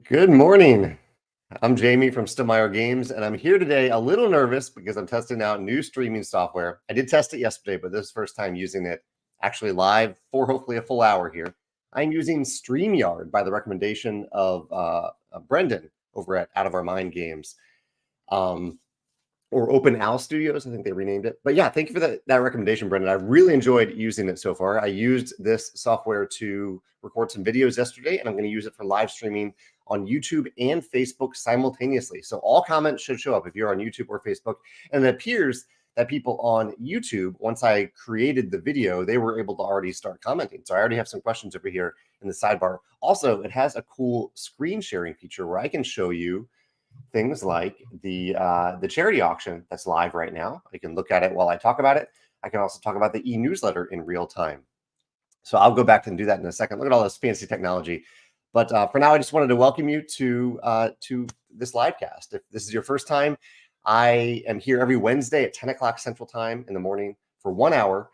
Good morning. I'm Jamey from Stonemaier Games, and I'm here today a little nervous because I'm testing out new streaming software. I did test it yesterday, but this is the first time using it actually live for hopefully a full hour here. I'm using StreamYard by the recommendation of Brendan over at Out of Our Mind Games. Or Open Owl Studios, I think they renamed it. But yeah, thank you for that recommendation, Brendan. I really enjoyed using it so far. I used this software to record some videos yesterday, and I'm going to use it for live streaming on YouTube and Facebook simultaneously. So all comments should show up if you're on YouTube or Facebook. And it appears that people on YouTube, once I created the video, they were able to already start commenting. So I already have some questions over here in the sidebar. Also, it has a cool screen sharing feature where I can show you things like the charity auction that's live right now. I can look at it while I talk about it. I can also talk about the e-newsletter in real time. So I'll go back and do that in a second. Look at all this fancy technology. But for now, I just wanted to welcome you to this livecast. If this is your first time, I am here every Wednesday at 10 o'clock Central Time in the morning for 1 hour.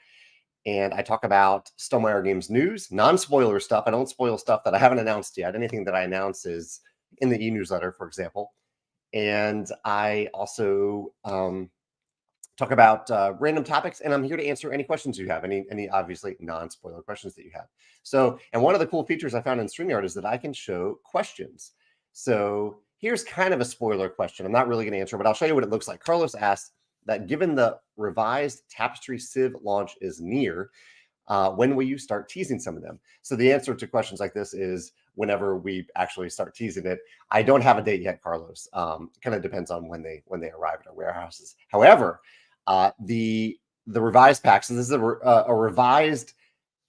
And I talk about Stonemaier Games news, non-spoiler stuff. I don't spoil stuff that I haven't announced yet. Anything that I announce is in the e-newsletter, for example. And I also talk about random topics, and I'm here to answer any questions you have, any obviously non-spoiler questions that you have. So, and one of the cool features I found in StreamYard is that I can show questions. So here's kind of a spoiler question. I'm not really going to answer, but I'll show you what it looks like. Carlos asked that given the revised Tapestry Civ launch is near, when will you start teasing some of them? So the answer to questions like this is whenever we actually start teasing it. I don't have a date yet, Carlos. It kind of depends on when they arrive at our warehouses. However, the revised pack. So this is a revised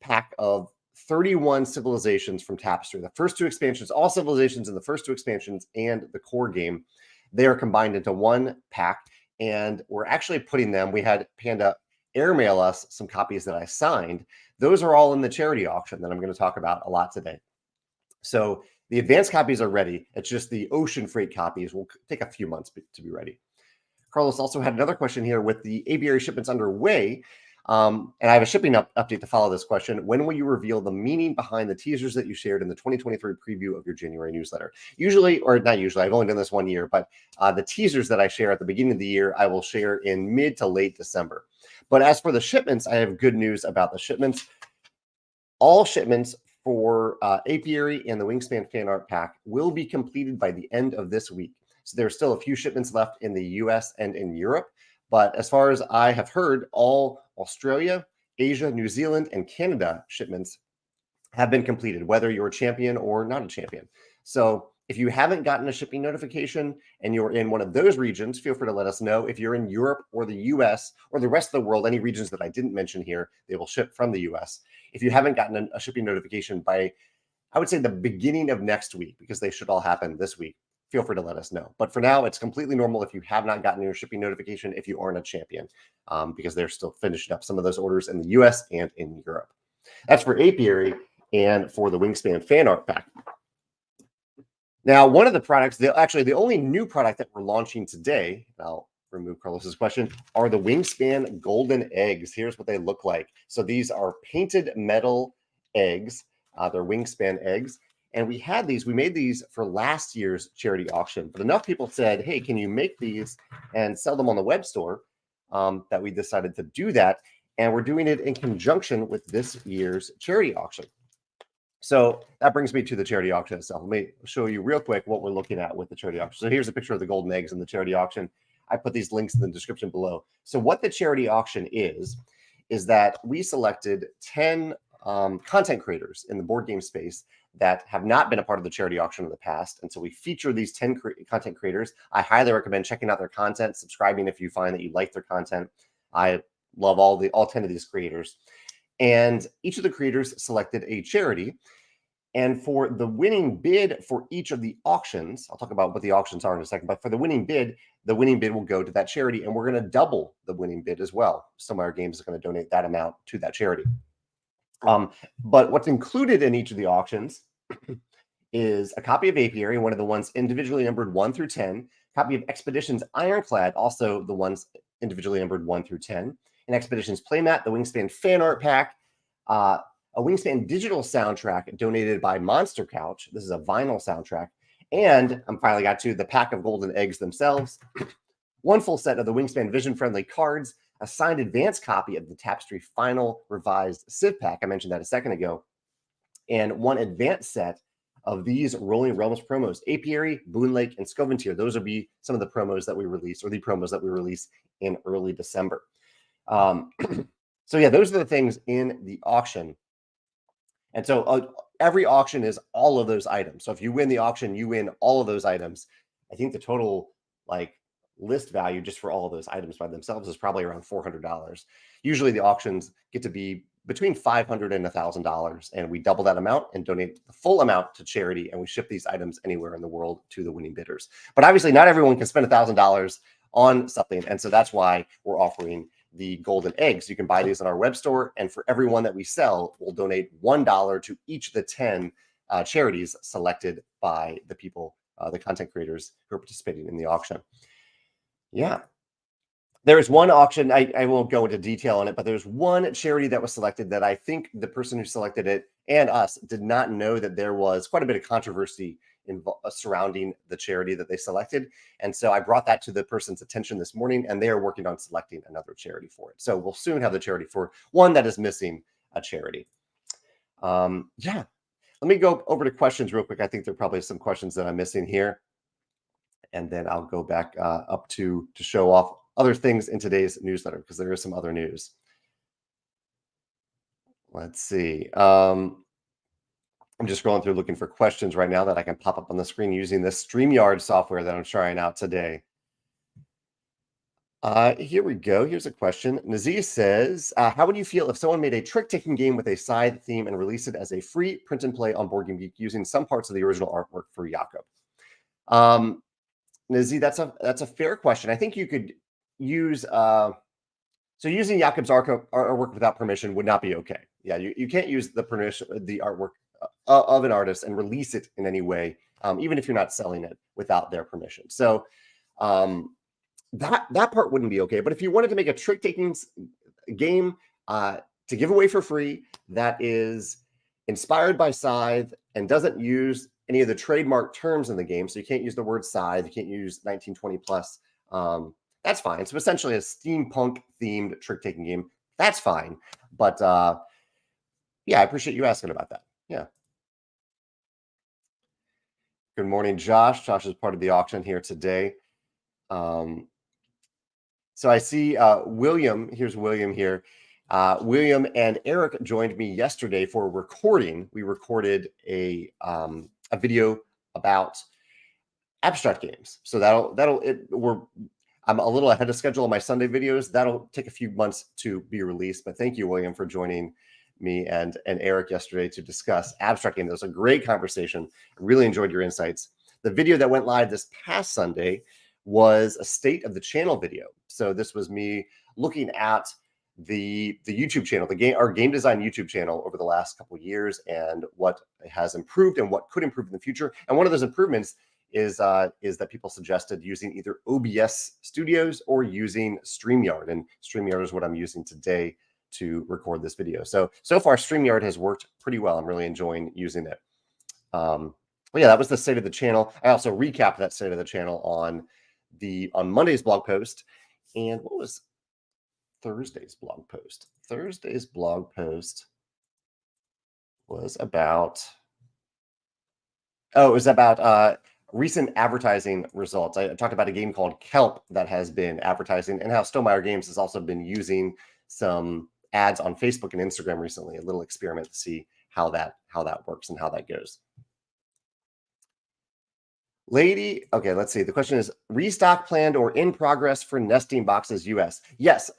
pack of 31 civilizations from Tapestry. The first two expansions, all civilizations in the first two expansions and the core game, they are combined into one pack. And we're actually putting them. We had Panda airmail us some copies that I signed. Those are all in the charity auction that I'm going to talk about a lot today. So the advanced copies are ready. It's just the ocean freight copies will take a few months to be ready. Carlos also had another question here with the aviary shipments underway. And I have a shipping update to follow this question. When will you reveal the meaning behind the teasers that you shared in the 2023 preview of your January newsletter? Usually, or not usually, I've only done this 1 year, but the teasers that I share at the beginning of the year, I will share in mid to late December. But as for the shipments, I have good news about the shipments. All shipments for Apiary and the Wingspan fan art pack will be completed by the end of this week. So there's still a few shipments left in the US and in Europe. But as far as I have heard, all Australia, Asia, New Zealand, and Canada shipments have been completed, whether you're a champion or not a champion. So if you haven't gotten a shipping notification and you're in one of those regions, feel free to let us know. If you're in Europe or the US or the rest of the world, any regions that I didn't mention here, they will ship from the US. If you haven't gotten a shipping notification by, I would say, the beginning of next week, because they should all happen this week, feel free to let us know. But for now, it's completely normal if you have not gotten your shipping notification if you aren't a champion, because they're still finishing up some of those orders in the US and in Europe. That's for Apiary and for the Wingspan fan art pack. Now, one of the products, actually the only new product that we're launching today, I'll remove Carlos's question, are the Wingspan golden eggs. Here's what they look like. So these are painted metal eggs. They're Wingspan eggs. And we made these for last year's charity auction. But enough people said, hey, can you make these and sell them on the web store, that we decided to do that. And we're doing it in conjunction with this year's charity auction. So that brings me to the charity auction itself. Let me show you real quick what we're looking at with the charity auction. So here's a picture of the golden eggs in the charity auction. I put these links in the description below. So what the charity auction is that we selected 10 content creators in the board game space that have not been a part of the charity auction in the past. And so we feature these 10 content creators. I highly recommend checking out their content, subscribing if you find that you like their content. I love all 10 of these creators. And each of the creators selected a charity. And for the winning bid for each of the auctions, I'll talk about what the auctions are in a second, but for the winning bid will go to that charity, and we're going to double the winning bid as well. Stonemaier Games is going to donate that amount to that charity. But what's included in each of the auctions is a copy of Apiary, one of the ones individually numbered 1 through 10, copy of Expeditions Ironclad, also the ones individually numbered 1 through 10, an Expeditions playmat, the Wingspan fan art pack, a Wingspan digital soundtrack donated by Monster Couch. This is a vinyl soundtrack, And I'm finally got to the pack of golden eggs themselves. One full set of the Wingspan vision-friendly cards, a signed advanced copy of the Tapestry Final Revised Civ Pack. I mentioned that a second ago. And one advanced set of these Rolling Realms promos, Apiary, Boon Lake, and Scoventier. Those will be some of the promos that we release, or the promos that we release in early December. So yeah, those are the things in the auction. And so every auction is all of those items. So if you win the auction, you win all of those items. I think the total list value just for all of those items by themselves is probably around $400. Usually the auctions get to be between $500 and $1,000, and we double that amount and donate the full amount to charity, and we ship these items anywhere in the world to the winning bidders. But obviously not everyone can spend $1,000 on something, and so that's why we're offering the golden eggs. You can buy these in our web store, and for every one that we sell, we'll donate $1 to each of the 10 charities selected by the people, the content creators who are participating in the auction. Yeah. There is one auction, I won't go into detail on it, but there's one charity that was selected that I think the person who selected it and us did not know that there was quite a bit of controversy surrounding the charity that they selected. And so I brought that to the person's attention this morning, and they are working on selecting another charity for it. So we'll soon have the charity for one that is missing a charity. Yeah. Let me go over to questions real quick. I think there are probably some questions that I'm missing here. And then I'll go back up to show off other things in today's newsletter, because there is some other news. Let's see. I'm just scrolling through looking for questions right now that I can pop up on the screen using this StreamYard software that I'm trying out today. Here we go. Here's a question. Nazir says, how would you feel if someone made a trick-taking game with a side theme and released it as a free print and play on Board Game Geek using some parts of the original artwork for Jakob? Nazir, that's a fair question. I think you could use so using Jakob's artwork without permission would not be okay. Yeah, you can't use the artwork of an artist and release it in any way, even if you're not selling it without their permission. So that part wouldn't be okay. But if you wanted to make a trick-taking game to give away for free that is inspired by Scythe and doesn't use any of the trademark terms in the game, so you can't use the word Scythe, you can't use 1920 plus, that's fine. So essentially a steampunk-themed trick-taking game, that's fine. But yeah, I appreciate you asking about that. Yeah. Good morning, Josh. Josh is part of the auction here today. So I see William. Here's William here. William and Eric joined me yesterday for a recording. We recorded a video about abstract games. So I'm a little ahead of schedule on my Sunday videos. That'll take a few months to be released. But thank you, William, for joining me and Eric yesterday to discuss abstract games. It was a great conversation. I really enjoyed your insights. The video that went live this past Sunday was a state of the channel video. So this was me looking at the YouTube channel, our game design YouTube channel over the last couple of years, and what has improved and what could improve in the future. And one of those improvements is that people suggested using either OBS Studios or using StreamYard, and StreamYard is what I'm using today to record this video. So far StreamYard has worked pretty well. I'm really enjoying using it. Well, yeah, that was the state of the channel. I also recapped that state of the channel on Monday's blog post. And what was Thursday's blog post? Thursday's blog post was about, it was about recent advertising results. I talked about a game called Kelp that has been advertising, and how Stonemaier Games has also been using some ads on Facebook and Instagram recently, a little experiment to see how that works and how that goes. Lady, okay, let's see. The question is, restock planned or in progress for nesting boxes US? Yes,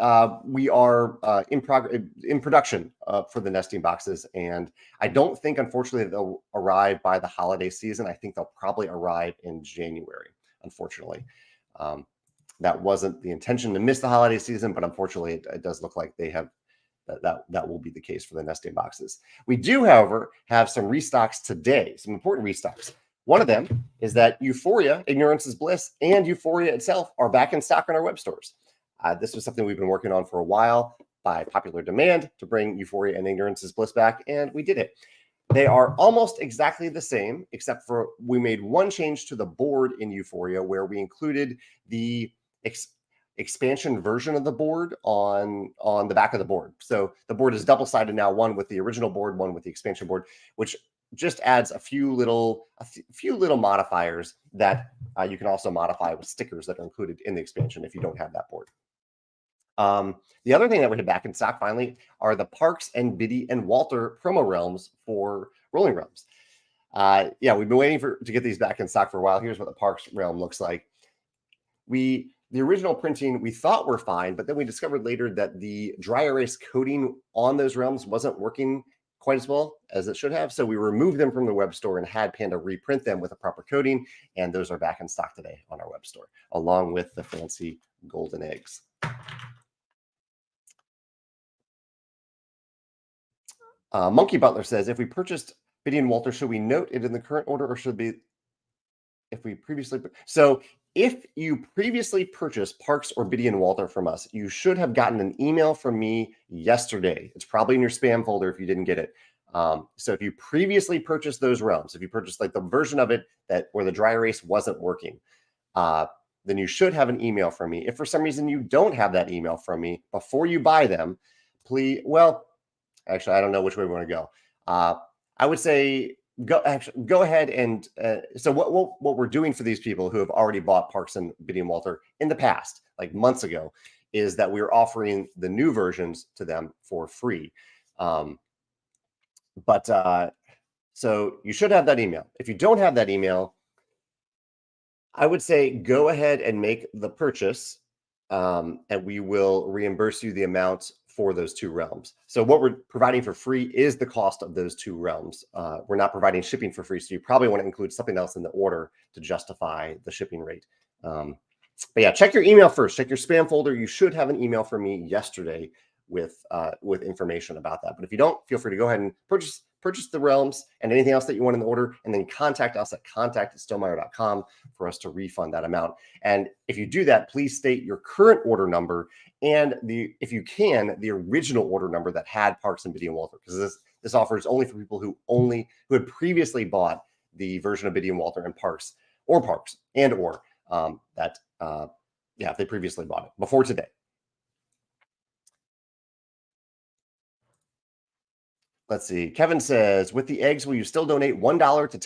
we are in production for the nesting boxes, and I don't think, unfortunately, they'll arrive by the holiday season. I think they'll probably arrive in January, unfortunately. That wasn't the intention to miss the holiday season, but unfortunately, it does look like they have that will be the case for the nesting boxes. We do, however, have some restocks today, some important restocks. One of them is that Euphoria, Ignorance is Bliss, and Euphoria itself are back in stock on our web stores. This was something we've been working on for a while by popular demand to bring Euphoria and Ignorance is Bliss back, and we did it. They are almost exactly the same, except for we made one change to the board in Euphoria where we included the expansion version of the board on the back of the board. So the board is double-sided now, one with the original board, one with the expansion board, which just adds a few little modifiers that you can also modify with stickers that are included in the expansion if you don't have that board. The other thing that we had back in stock finally are the Parks and Biddy and Walter promo realms for Rolling Realms. Yeah, we've been waiting to get these back in stock for a while. Here's what the Parks realm looks like. The original printing we thought were fine, but then we discovered later that the dry erase coating on those realms wasn't working quite as well as it should have. So we removed them from the web store and had Panda reprint them with a proper coating. And those are back in stock today on our web store, along with the fancy golden eggs. Monkey Butler says, if we purchased Biddy and Walter, should we note it in the current order or should be if we previously? So if you previously purchased Parks or Biddy and Walter from us, you should have gotten an email from me yesterday. It's probably in your spam folder if you didn't get it. So if you previously purchased those realms, if you purchased like the version of it that where the dry erase wasn't working, then you should have an email from me. If for some reason you don't have that email from me before you buy them, please, well, actually, I don't know which way we want to go. I would say go ahead and so what we're doing for these people who have already bought Parks and Biddy and Walter in the past, like months ago, is that we're offering the new versions to them for free. So you should have that email. If you don't have that email, I would say go ahead and make the purchase, and we will reimburse you the amount for those two realms. So what we're providing for free is the cost of those two realms. We're not providing shipping for free, so you probably want to include something else in the order to justify the shipping rate. But yeah, check your email first. Check your spam folder. You should have an email from me yesterday with information about that. But if you don't, feel free to go ahead and purchase the realms and anything else that you want in the order, and then contact us at contact@stonemaier.com for us to refund that amount. And if you do that, please state your current order number and if you can, the original order number that had Parks and Biddy and Walter, because this offer is only for people who had previously bought the version of Biddy and Walter and Parks if they previously bought it before today. Let's see. Kevin says, with the eggs, will you still donate $1 to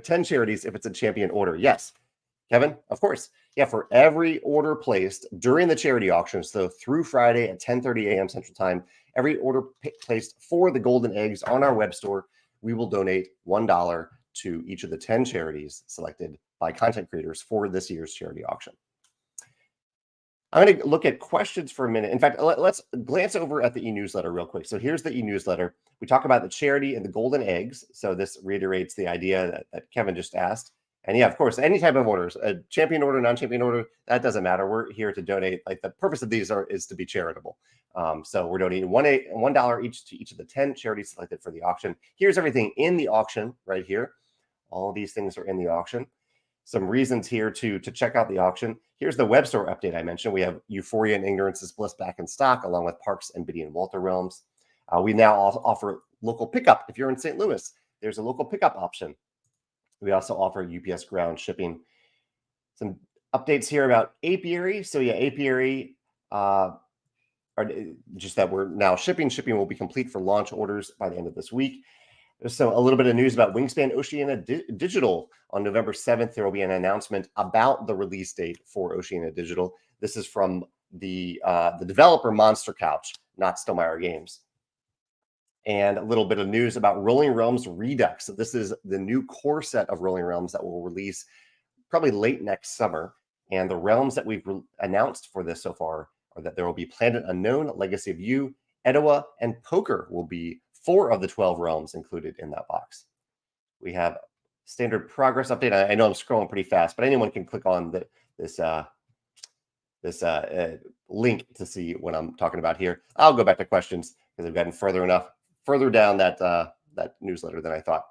10 charities if it's a champion order? Yes, Kevin, of course. Yeah, for every order placed during the charity auction, so through Friday at 10:30 a.m. Central Time, every order placed for the golden eggs on our web store, we will donate $1 to each of the 10 charities selected by content creators for this year's charity auction. I'm going to look at questions for a minute. In fact, let's glance over at the e-newsletter real quick. So here's the e-newsletter. We talk about the charity and the golden eggs. So this reiterates the idea that Kevin just asked. And yeah, of course, any type of orders, a champion order, non-champion order, that doesn't matter. We're here to donate. Like the purpose of these is to be charitable. So we're donating $1 each to each of the 10 charities selected for the auction. Here's everything in the auction right here. All of these things are in the auction. Some reasons here to check out the auction. Here's the web store update I mentioned. We have Euphoria and Ignorance is Bliss back in stock, along with Parks and Biddy and Walter realms. We now offer local pickup. If you're in St. Louis, there's a local pickup option. We also offer UPS ground shipping. Some updates here about Apiary. So yeah, Apiary, just that we're now shipping. Shipping will be complete for launch orders by the end of this week. So a little bit of news about Wingspan Oceania Digital. On November 7th, there will be an announcement about the release date for Oceania Digital. This is from the developer Monster Couch, not Stonemaier Games. And a little bit of news about Rolling Realms Redux. So this is the new core set of Rolling Realms that will release probably late next summer. And the realms that we've announced for this so far are that there will be Planet Unknown, Legacy of You, Etowah, and Poker will be 4 of the 12 realms included in that box. We have standard progress update. I know I'm scrolling pretty fast, but anyone can click on this link to see what I'm talking about here. I'll go back to questions because I've gotten further down that newsletter than I thought.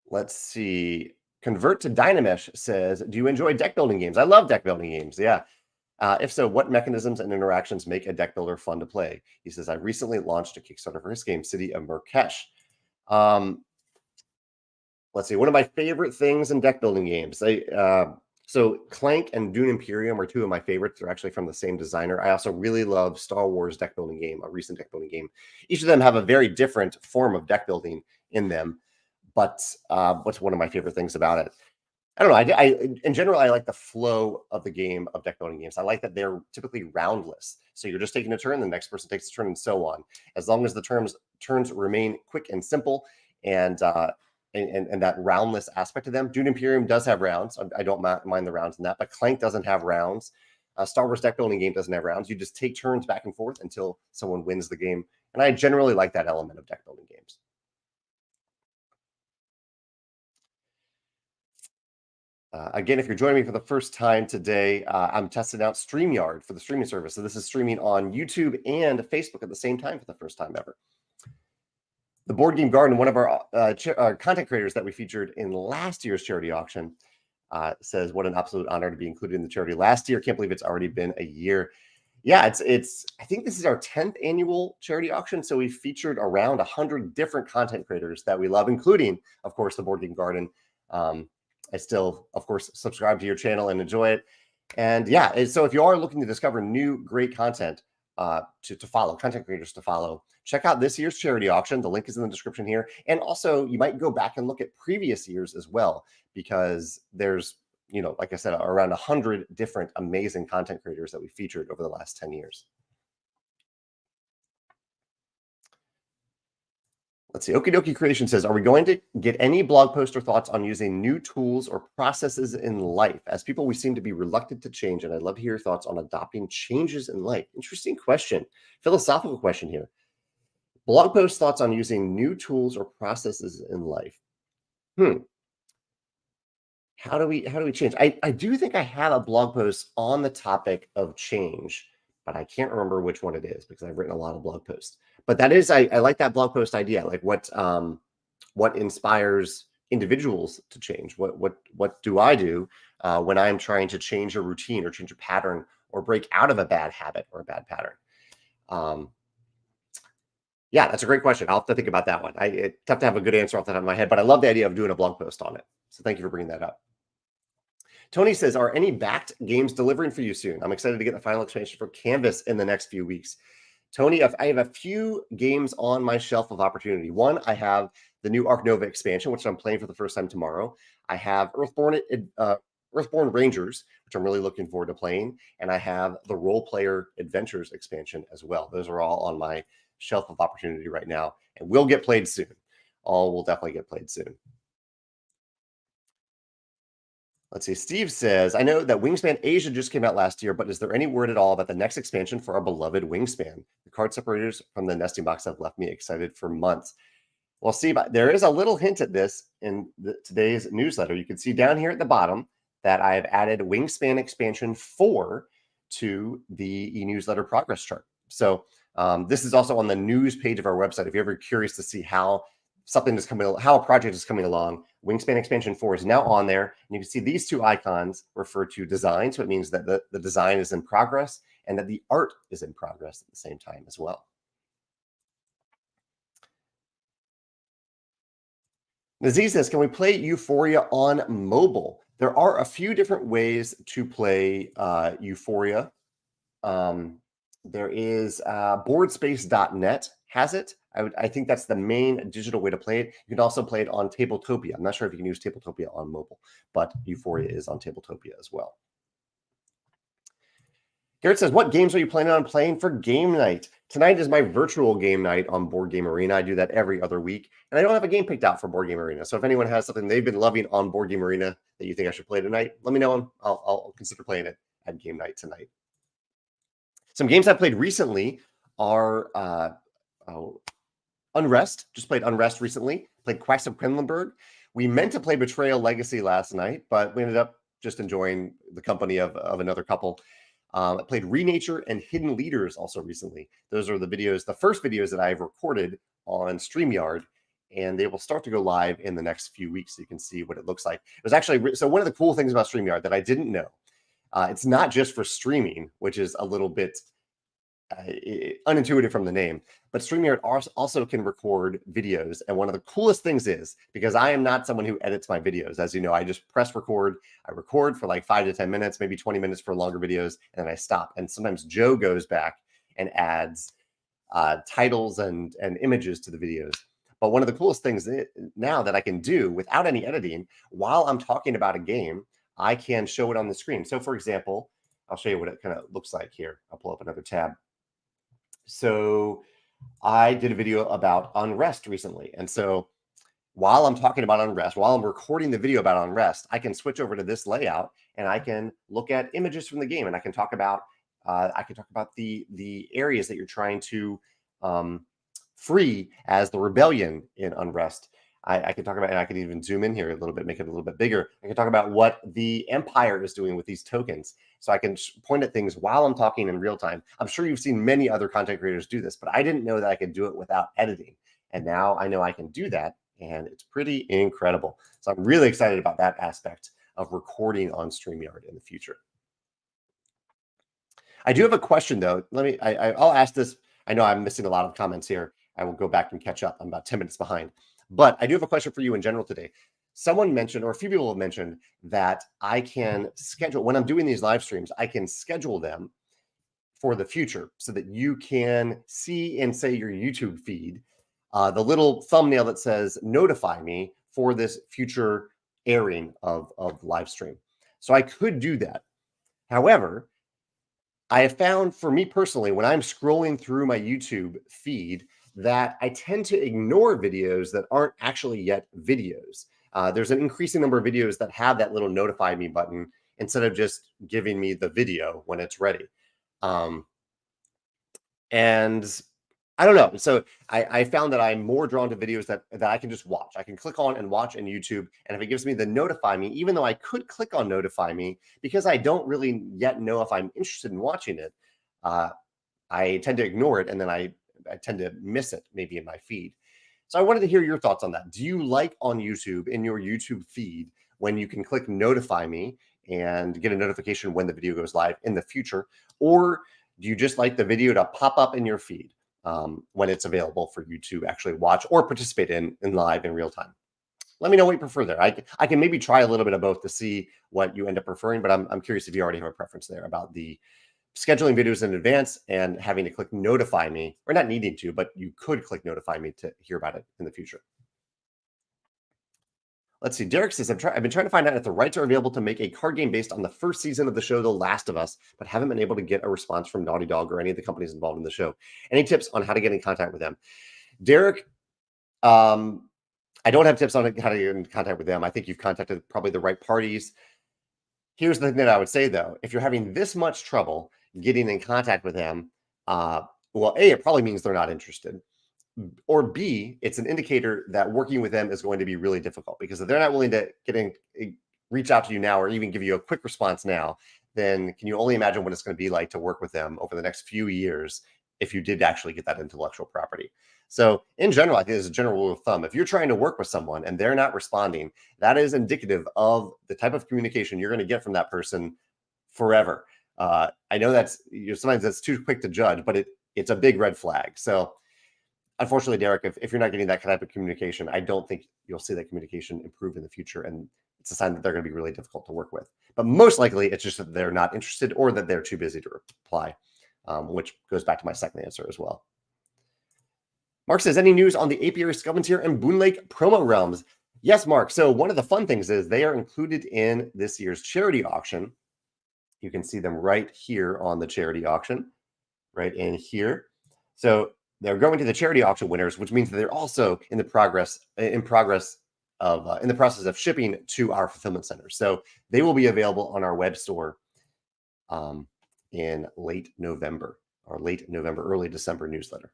Let's see. Convert to Dynamesh says, do you enjoy deck building games? I love deck building games. Yeah. If so, what mechanisms and interactions make a deck builder fun to play? He says, I recently launched a Kickstarter for his game, City of Murkesh. Let's see. One of my favorite things in deck building games. So Clank and Dune Imperium are two of my favorites. They're actually from the same designer. I also really love Star Wars deck building game, a recent deck building game. Each of them have a very different form of deck building in them. But what's one of my favorite things about it? I don't know. In general, I like the flow of the game of deck building games. I like that they're typically roundless. So you're just taking a turn, the next person takes a turn, and so on. As long as the turns remain quick and simple, and that roundless aspect of them. Dune Imperium does have rounds. I don't mind the rounds in that, but Clank doesn't have rounds. Star Wars deck building game doesn't have rounds. You just take turns back and forth until someone wins the game. And I generally like that element of deck building games. Again, if you're joining me for the first time today, I'm testing out StreamYard for the streaming service. So this is streaming on YouTube and Facebook at the same time for the first time ever. The Board Game Garden, one of our content creators that we featured in last year's charity auction, says, what an absolute honor to be included in the charity last year. Can't believe it's already been a year. Yeah, it's. I think this is our 10th annual charity auction. So we featured around 100 different content creators that we love, including, of course, the Board Game Garden. I still, of course, subscribe to your channel and enjoy it. And yeah, so if you are looking to discover new great content to follow, content creators to follow, check out this year's charity auction. The link is in the description here. And also, you might go back and look at previous years as well, because there's, like I said, around 100 different amazing content creators that we featured over the last 10 years. Let's see. Okie dokie Creation says, are we going to get any blog post or thoughts on using new tools or processes in life? As people, we seem to be reluctant to change, and I'd love to hear your thoughts on adopting changes in life. Interesting question. Philosophical question here. Blog post thoughts on using new tools or processes in life. How do we change? I do think I have a blog post on the topic of change, but I can't remember which one it is because I've written a lot of blog posts. But that is, I like that blog post idea. Like what inspires individuals to change? What do I do when I'm trying to change a routine or change a pattern or break out of a bad habit or a bad pattern? Yeah, that's a great question. I'll have to think about that one. It's tough to have a good answer off the top of my head, but I love the idea of doing a blog post on it. So thank you for bringing that up. Tony says, are any backed games delivering for you soon? I'm excited to get the final expansion for Canvas in the next few weeks. Tony, I have a few games on my shelf of opportunity. One, I have the new Ark Nova expansion, which I'm playing for the first time tomorrow. I have Earthborn Rangers, which I'm really looking forward to playing. And I have the Role Player Adventures expansion as well. Those are all on my shelf of opportunity right now and will get played soon. All will definitely get played soon. Let's see. Steve says, I know that Wingspan Asia just came out last year, but is there any word at all about the next expansion for our beloved Wingspan? The card separators from the nesting box have left me excited for months. Well, Steve, there is a little hint at this in today's newsletter. You can see down here at the bottom that I have added Wingspan Expansion 4 to the e-newsletter progress chart. So this is also on the news page of our website. If you're ever curious to see how how a project is coming along, Wingspan Expansion 4 is now on there. And you can see these two icons refer to design. So it means that the design is in progress and that the art is in progress at the same time as well. Naziz says, can we play Euphoria on mobile? There are a few different ways to play Euphoria. There is boardspace.net has it. I think that's the main digital way to play it. You can also play it on Tabletopia. I'm not sure if you can use Tabletopia on mobile, but Euphoria is on Tabletopia as well. Garrett says, what games are you planning on playing for game night? Tonight is my virtual game night on Board Game Arena. I do that every other week, and I don't have a game picked out for Board Game Arena. So if anyone has something they've been loving on Board Game Arena that you think I should play tonight, let me know, and I'll consider playing it at game night tonight. Some games I played recently are Unrest. Just played Unrest recently. Played Quest of Quedlinburg. We meant to play Betrayal Legacy last night, but we ended up just enjoying the company of another couple. I played Renature and Hidden Leaders also recently. Those are the first videos that I've recorded on StreamYard, and they will start to go live in the next few weeks so you can see what it looks like. It was actually, so one of the cool things about StreamYard that I didn't know, It's not just for streaming, which is a little bit unintuitive from the name, but StreamYard also can record videos. And one of the coolest things is, because I am not someone who edits my videos, as you know, I just press record. I record for like 5 to 10 minutes, maybe 20 minutes for longer videos, and then I stop. And sometimes Joe goes back and adds titles and images to the videos. But one of the coolest things now that I can do without any editing, while I'm talking about a game, I can show it on the screen. So for example, I'll show you what it kind of looks like here. I'll pull up another tab. So I did a video about unrest recently. And so while I'm talking about unrest, while I'm recording the video about unrest, I can switch over to this layout and I can look at images from the game, and I can talk about the areas that you're trying to free as the rebellion in unrest. I can talk about, and I can even zoom in here a little bit, make it a little bit bigger. I can talk about what the Empire is doing with these tokens. So I can point at things while I'm talking in real time. I'm sure you've seen many other content creators do this, but I didn't know that I could do it without editing. And now I know I can do that, and it's pretty incredible. So I'm really excited about that aspect of recording on StreamYard in the future. I do have a question though. I'll ask this. I know I'm missing a lot of comments here. I will go back and catch up. I'm about 10 minutes behind. But I do have a question for you in general today. Someone mentioned, or a few people have mentioned, that I can schedule, when I'm doing these live streams, I can schedule them for the future so that you can see in, say, your YouTube feed, the little thumbnail that says notify me for this future airing of live stream. So I could do that. However, I have found, for me personally, when I'm scrolling through my YouTube feed, that I tend to ignore videos that aren't actually yet videos. There's an increasing number of videos that have that little notify me button instead of just giving me the video when it's ready. And I don't know. So I found that I'm more drawn to videos that I can just watch. I can click on and watch in YouTube. And if it gives me the notify me, even though I could click on notify me, because I don't really yet know if I'm interested in watching it, I tend to ignore it. And then I tend to miss it maybe in my feed. So I wanted to hear your thoughts on that. Do you like on YouTube, in your YouTube feed, when you can click notify me and get a notification when the video goes live in the future? Or do you just like the video to pop up in your feed when it's available for you to actually watch or participate in live in real time? Let me know what you prefer there. I can maybe try a little bit of both to see what you end up preferring, but I'm curious if you already have a preference there about the scheduling videos in advance and having to click notify me, or not needing to, but you could click notify me to hear about it in the future. Let's see. Derek says, I've been trying to find out if the rights are available to make a card game based on the first season of the show, The Last of Us, but haven't been able to get a response from Naughty Dog or any of the companies involved in the show. Any tips on how to get in contact with them? Derek, I don't have tips on how to get in contact with them. I think you've contacted probably the right parties. Here's the thing that I would say, though. If you're having this much trouble getting in contact with them, well, A, it probably means they're not interested. Or B, it's an indicator that working with them is going to be really difficult, because if they're not willing to reach out to you now or even give you a quick response now, then can you only imagine what it's going to be like to work with them over the next few years if you did actually get that intellectual property? So in general, I think there's a general rule of thumb. If you're trying to work with someone and they're not responding, that is indicative of the type of communication you're going to get from that person forever. I know that's, sometimes that's too quick to judge, but it's a big red flag. So unfortunately, Derek, if you're not getting that type of communication, I don't think you'll see that communication improve in the future. And it's a sign that they're going to be really difficult to work with. But most likely, it's just that they're not interested or that they're too busy to reply, which goes back to my second answer as well. Mark says, any news on the Apiary Scumentier and Boon Lake promo realms? Yes, Mark. So one of the fun things is they are included in this year's charity auction. You can see them right here on the charity auction, right in here. So they're going to the charity auction winners, which means that they're also in the process of shipping to our fulfillment centers. So they will be available on our web store in late November, early December newsletter.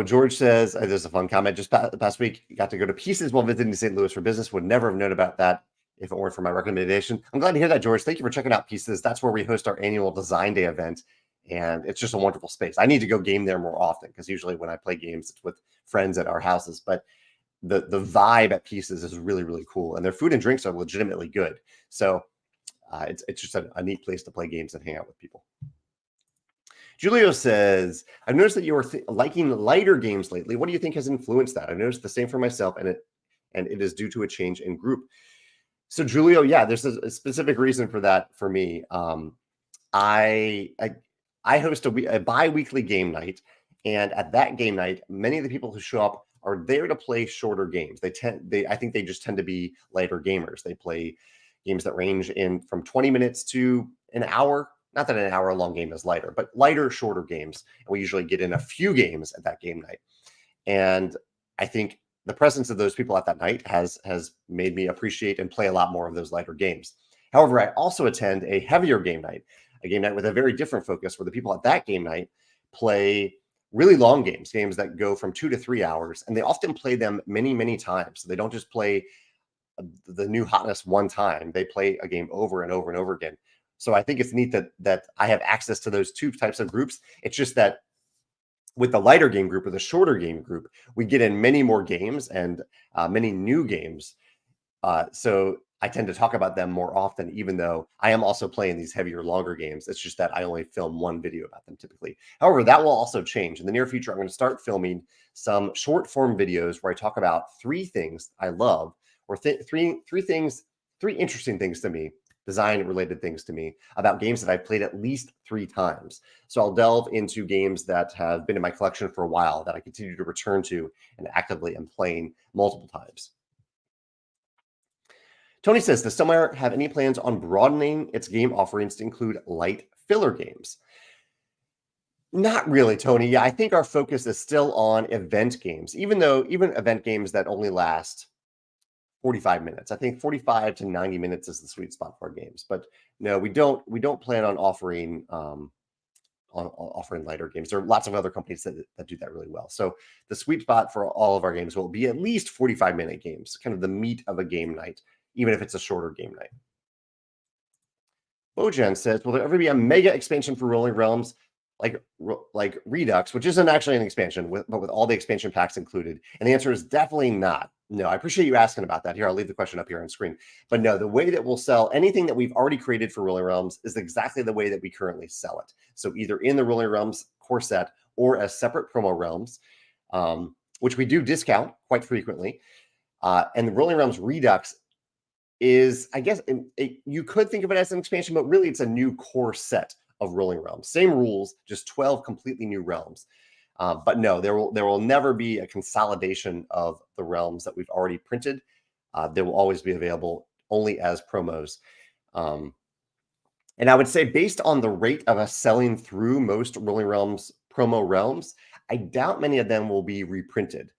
George says, there's a fun comment. Just past week, got to go to Pieces while visiting St. Louis for business. Would never have known about that if it weren't for my recommendation. I'm glad to hear that, George. Thank you for checking out Pieces. That's where we host our annual design day event, and it's just a wonderful space. I need to go game there more often, because usually when I play games, it's with friends at our houses. But the vibe at Pieces is really, really cool, and their food and drinks are legitimately good. So it's just a neat place to play games and hang out with people. Julio says, I've noticed that you are liking lighter games lately. What do you think has influenced that? I've noticed the same for myself, and it is due to a change in group. So Julio, yeah, there's a specific reason for that for me. I host a bi-weekly game night, and at that game night, many of the people who show up are there to play shorter games. I think they just tend to be lighter gamers. They play games that range in from 20 minutes to an hour. Not that an hour-long game is lighter, but lighter, shorter games. And we usually get in a few games at that game night. And I think the presence of those people at that night has made me appreciate and play a lot more of those lighter games. However, I also attend a heavier game night, a game night with a very different focus, where the people at that game night play really long games that go from 2 to 3 hours, and they often play them many, many times. So they don't just play the new hotness one time; they play a game over and over and over again. So I think it's neat that I have access to those two types of groups. It's just that with the lighter game group or the shorter game group, we get in many more games and many new games. So I tend to talk about them more often, even though I am also playing these heavier, longer games. It's just that I only film one video about them typically. However, that will also change. In the near future, I'm going to start filming some short form videos where I talk about 3 things I love, or three interesting things to me, design related things to me, about games that I've played at least 3 times. So I'll delve into games that have been in my collection for a while, that I continue to return to and actively am playing multiple times. Tony says, does Stonemaier have any plans on broadening its game offerings to include light filler games? Not really, Tony. Yeah, I think our focus is still on event games, even event games that only last 45 minutes. I think 45 to 90 minutes is the sweet spot for our games. But no, we don't plan on offering offering lighter games. There are lots of other companies that do that really well. So the sweet spot for all of our games will be at least 45-minute games, kind of the meat of a game night, even if it's a shorter game night. Bojan says, will there ever be a mega expansion for Rolling Realms like Redux, which isn't actually an expansion, but with all the expansion packs included? And the answer is definitely not. No, I appreciate you asking about that. Here, I'll leave the question up here on screen. But no, the way that we'll sell anything that we've already created for Rolling Realms is exactly the way that we currently sell it. So either in the Rolling Realms core set or as separate promo realms, which we do discount quite frequently. And the Rolling Realms Redux is, I guess, you could think of it as an expansion, but really it's a new core set of Rolling Realms. Same rules, just 12 completely new realms. But no, there will never be a consolidation of the realms that we've already printed. They will always be available only as promos. And I would say, based on the rate of us selling through most Rolling Realms promo realms, I doubt many of them will be reprinted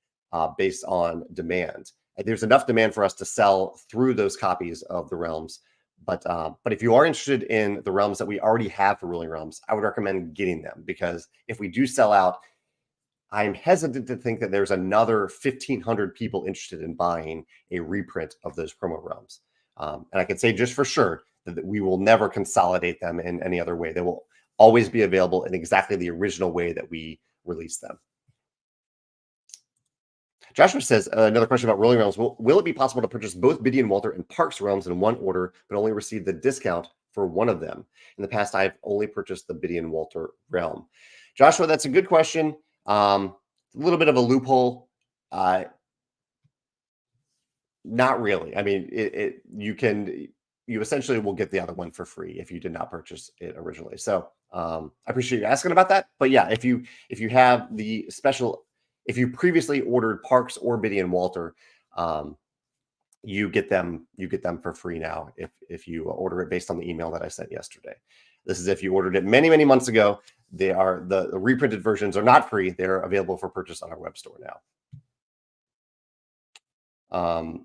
based on demand. There's enough demand for us to sell through those copies of the realms. But if you are interested in the realms that we already have for Rolling Realms, I would recommend getting them, because if we do sell out, I'm hesitant to think that there's another 1,500 people interested in buying a reprint of those promo realms. And I can say just for sure that we will never consolidate them in any other way. They will always be available in exactly the original way that we released them. Joshua says, another question about Rolling Realms. Will it be possible to purchase both Biddy and Walter and Parks realms in one order, but only receive the discount for one of them? In the past, I've only purchased the Biddy and Walter realm. Joshua, that's a good question. A little bit of a loophole. Not really. I mean, you essentially will get the other one for free if you did not purchase it originally. So I appreciate you asking about that. But yeah, if you have the special, if you previously ordered Parks or Biddy and Walter, you get them for free now if you order it based on the email that I sent yesterday. This is if you ordered it many, many months ago. They are the reprinted versions are not free. They're available for purchase on our web store now.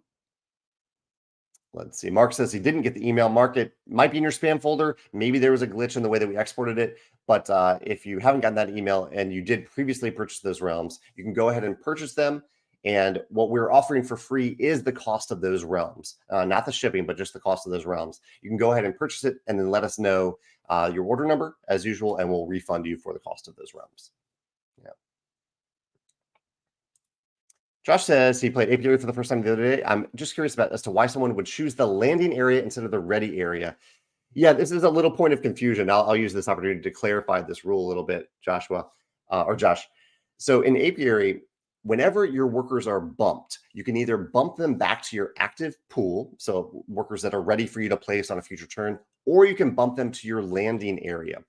Let's see. Mark says he didn't get the email. Mark, it might be in your spam folder. Maybe there was a glitch in the way that we exported it. But if you haven't gotten that email and you did previously purchase those realms, you can go ahead and purchase them. And what we're offering for free is the cost of those realms, not the shipping, but just the cost of those realms. You can go ahead and purchase it and then let us know your order number as usual, and we'll refund you for the cost of those realms. Yeah. Josh says he played Apiary for the first time the other day. I'm just curious about as to why someone would choose the landing area instead of the ready area. Yeah, this is a little point of confusion. I'll use this opportunity to clarify this rule a little bit, Joshua, or Josh. So in Apiary, whenever your workers are bumped, you can either bump them back to your active pool, so workers that are ready for you to place on a future turn, or you can bump them to your landing area.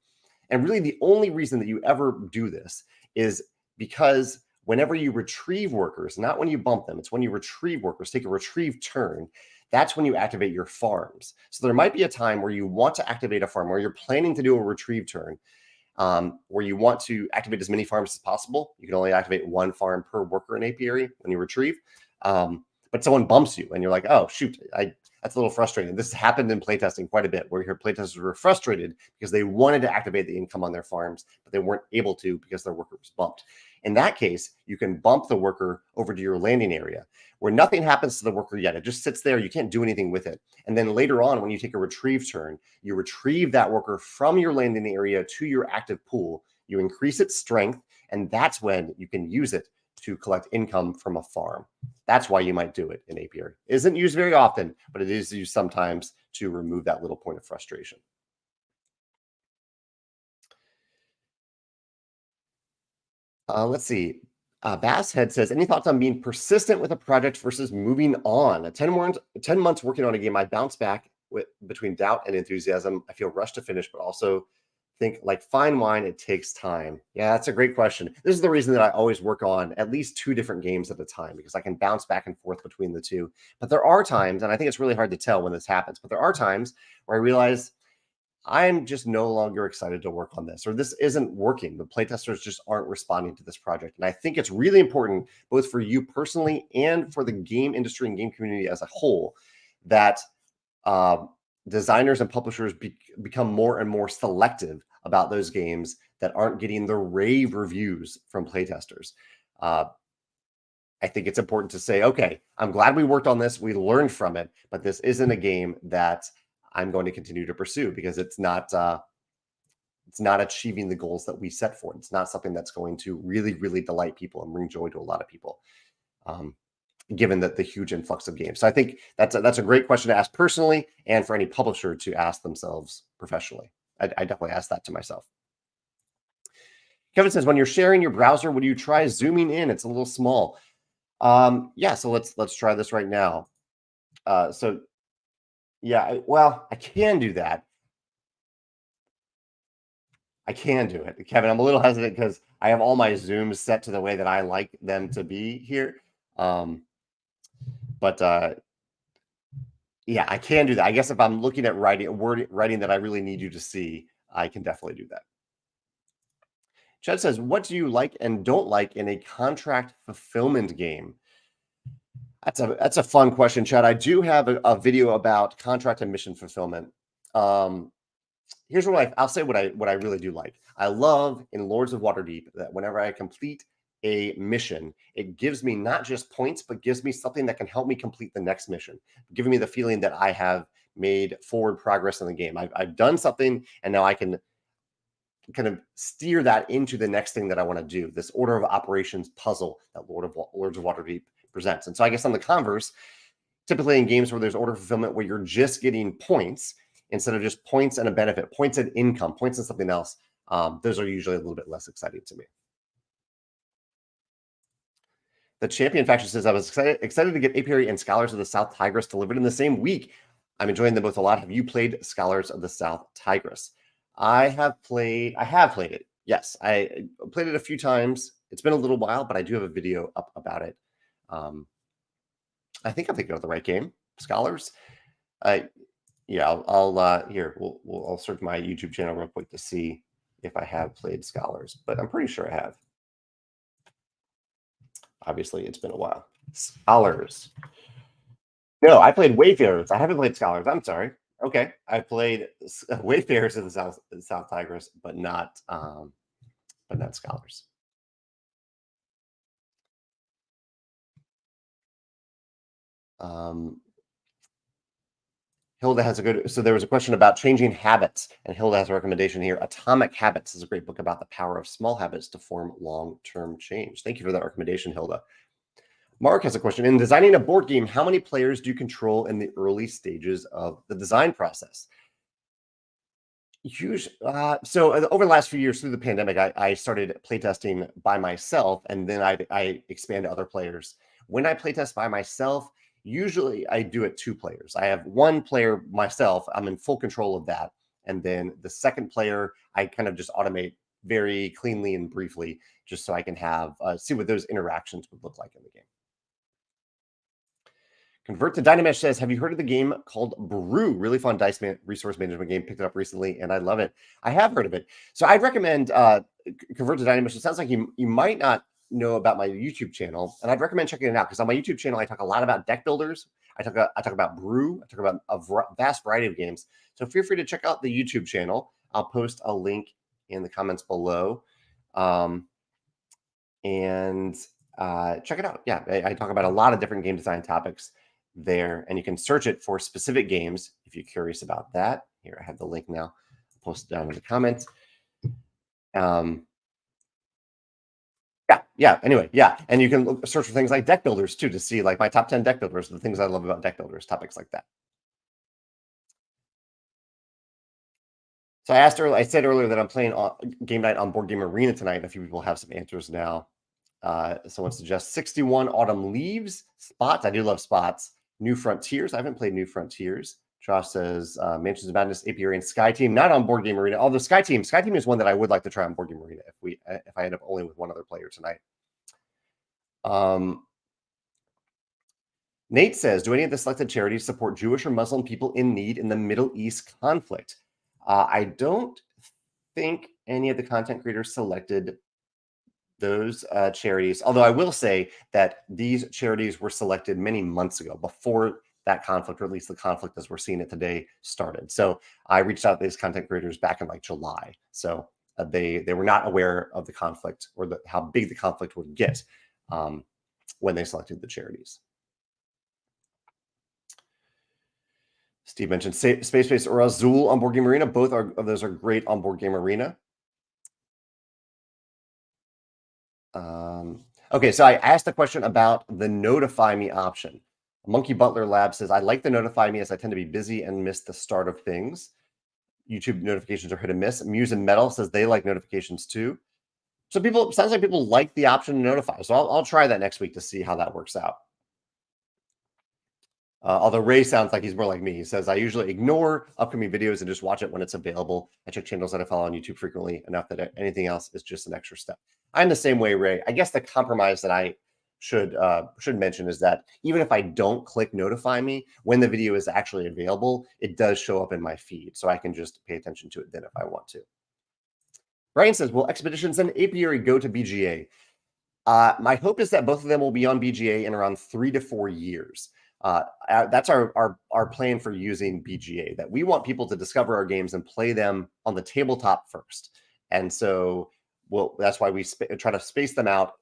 And really, the only reason that you ever do this is because whenever you retrieve workers, not when you bump them, it's when you retrieve workers, take a retrieve turn, that's when you activate your farms. So there might be a time where you want to activate a farm, where you're planning to do a retrieve turn, where you want to activate as many farms as possible. You can only activate one farm per worker in apiary when you retrieve. But someone bumps you and you're like, oh, shoot, that's a little frustrating. This happened in playtesting quite a bit, where your playtesters were frustrated because they wanted to activate the income on their farms, but they weren't able to because their worker was bumped. In that case, you can bump the worker over to your landing area where nothing happens to the worker yet. It just sits there. You can't do anything with it. And then later on, when you take a retrieve turn, you retrieve that worker from your landing area to your active pool. You increase its strength, and that's when you can use it to collect income from a farm. That's why you might do it in apiary. It isn't used very often, but it is used sometimes to remove that little point of frustration. Let's see. Basshead says, any thoughts on being persistent with a project versus moving on? 10 months working on a game, I bounce back between doubt and enthusiasm. I feel rushed to finish, but also think like fine wine, it takes time. Yeah, that's a great question. This is the reason that I always work on at least 2 different games at a time, because I can bounce back and forth between the two. But there are times, and I think it's really hard to tell when this happens, but there are times where I realize I'm just no longer excited to work on this, or this isn't working. The playtesters just aren't responding to this project. And I think it's really important, both for you personally and for the game industry and game community as a whole, that designers and publishers become more and more selective about those games that aren't getting the rave reviews from playtesters. I think it's important to say, okay, I'm glad we worked on this. We learned from it, but this isn't a game that I'm going to continue to pursue because it's not achieving the goals that we set for it. It's not something that's going to really, really delight people and bring joy to a lot of people, given that the huge influx of games. So I think that's a great question to ask personally, and for any publisher to ask themselves professionally. I definitely ask that to myself. Kevin says, when you're sharing your browser, would you try zooming in? It's a little small. Yeah, so let's try this right now. So yeah, I can do that. I can do it, Kevin. I'm a little hesitant because I have all my zooms set to the way that I like them to be here. But yeah, I can do that. I guess if I'm looking at writing that I really need you to see, I can definitely do that. Chad says, what do you like and don't like in a contract fulfillment game? That's a fun question, Chad. I do have a video about contract and mission fulfillment. Here's what I'll say what I really do like. I love in Lords of Waterdeep that whenever I complete a mission, it gives me not just points, but gives me something that can help me complete the next mission, giving me the feeling that I have made forward progress in the game. I've done something, and now I can kind of steer that into the next thing that I want to do, this order of operations puzzle that Lords of Waterdeep presents. And so I guess on the converse, typically in games where there's order fulfillment, where you're just getting points instead of just points and a benefit, points and income, points and something else, those are usually a little bit less exciting to me. The Champion faction says, I was excited to get Apiary and Scholars of the South Tigris delivered in the same week. I'm enjoying them both a lot. Have you played Scholars of the South Tigris? I have played it. Yes, I played it a few times. It's been a little while, but I do have a video up about it. I think I'm thinking of the right game, Scholars. Yeah, I'll search my YouTube channel real quick to see if I have played Scholars, but I'm pretty sure I have. Obviously, it's been a while. Scholars. No, I played Wayfarers. I haven't played Scholars. I'm sorry. Okay, I played Wayfarers in the South Tigris, but not Scholars. Hilda has so there was a question about changing habits, and Hilda has a recommendation here. Atomic Habits is a great book about the power of small habits to form long-term change. Thank you for that recommendation, Hilda. Mark has a question. In designing a board game, how many players do you control in the early stages of the design process? Huge. Over the last few years through the pandemic, I started playtesting by myself, and then I expand to other players. When I playtest by myself, usually I do it 2 players. I have 1 player myself. I'm in full control of that. And then the second player, I kind of just automate very cleanly and briefly, just so I can have see what those interactions would look like in the game. Convert to Dynamesh says, have you heard of the game called Brew? Really fun resource management game. Picked it up recently, and I love it. I have heard of it. So I'd recommend Convert to Dynamesh. It sounds like you might not know about my YouTube channel, and I'd recommend checking it out because on my YouTube channel, I talk a lot about deck builders. I talk about Brew. I talk about a vast variety of games. So feel free to check out the YouTube channel. I'll post a link in the comments below. And check it out. Yeah, I talk about a lot of different game design topics there, and you can search it for specific games if you're curious about that. Here, I have the link now. I'll post it down in the comments. Anyway, and you can search for things like deck builders too to see like my top 10 deck builders, the things I love about deck builders, topics like that. So I said earlier that I'm playing game night on Board Game Arena tonight, and a few people have some answers now. Someone suggests 61 Autumn Leaves, Spots. I do love Spots. New Frontiers. I haven't played New Frontiers. Josh says Mansions of Madness, Apiary, and Sky Team, not on Board Game Arena. Although Sky Team is one that I would like to try on Board Game Arena if I end up only with one other player tonight. Nate says, do any of the selected charities support Jewish or Muslim people in need in the Middle East conflict? I don't think any of the content creators selected those charities, although I will say that these charities were selected many months ago, before that conflict, or at least the conflict as we're seeing it today, started. So I reached out to these content creators back in like July. So they were not aware of the conflict or how big the conflict would get when they selected the charities. Steve mentioned Space Base or Azul on Board Game Arena. Both of those are great on Board Game Arena. Okay, so I asked a question about the notify me option. Monkey Butler Lab says, I like the notify me as I tend to be busy and miss the start of things. YouTube notifications are hit and miss. Muse and Metal says they like notifications too. So sounds like people like the option to notify. So I'll try that next week to see how that works out. Although Ray sounds like he's more like me. He says, I usually ignore upcoming videos and just watch it when it's available. I check channels that I follow on YouTube frequently enough that anything else is just an extra step. I'm the same way, Ray. I guess the compromise that I should mention is that even if I don't click notify me, when the video is actually available, it does show up in my feed. So I can just pay attention to it then if I want to. Brian says, will Expeditions and Apiary go to BGA? My hope is that both of them will be on BGA in around 3 to 4 years. That's our plan for using BGA, that we want people to discover our games and play them on the tabletop first. And so that's why we try to space them out,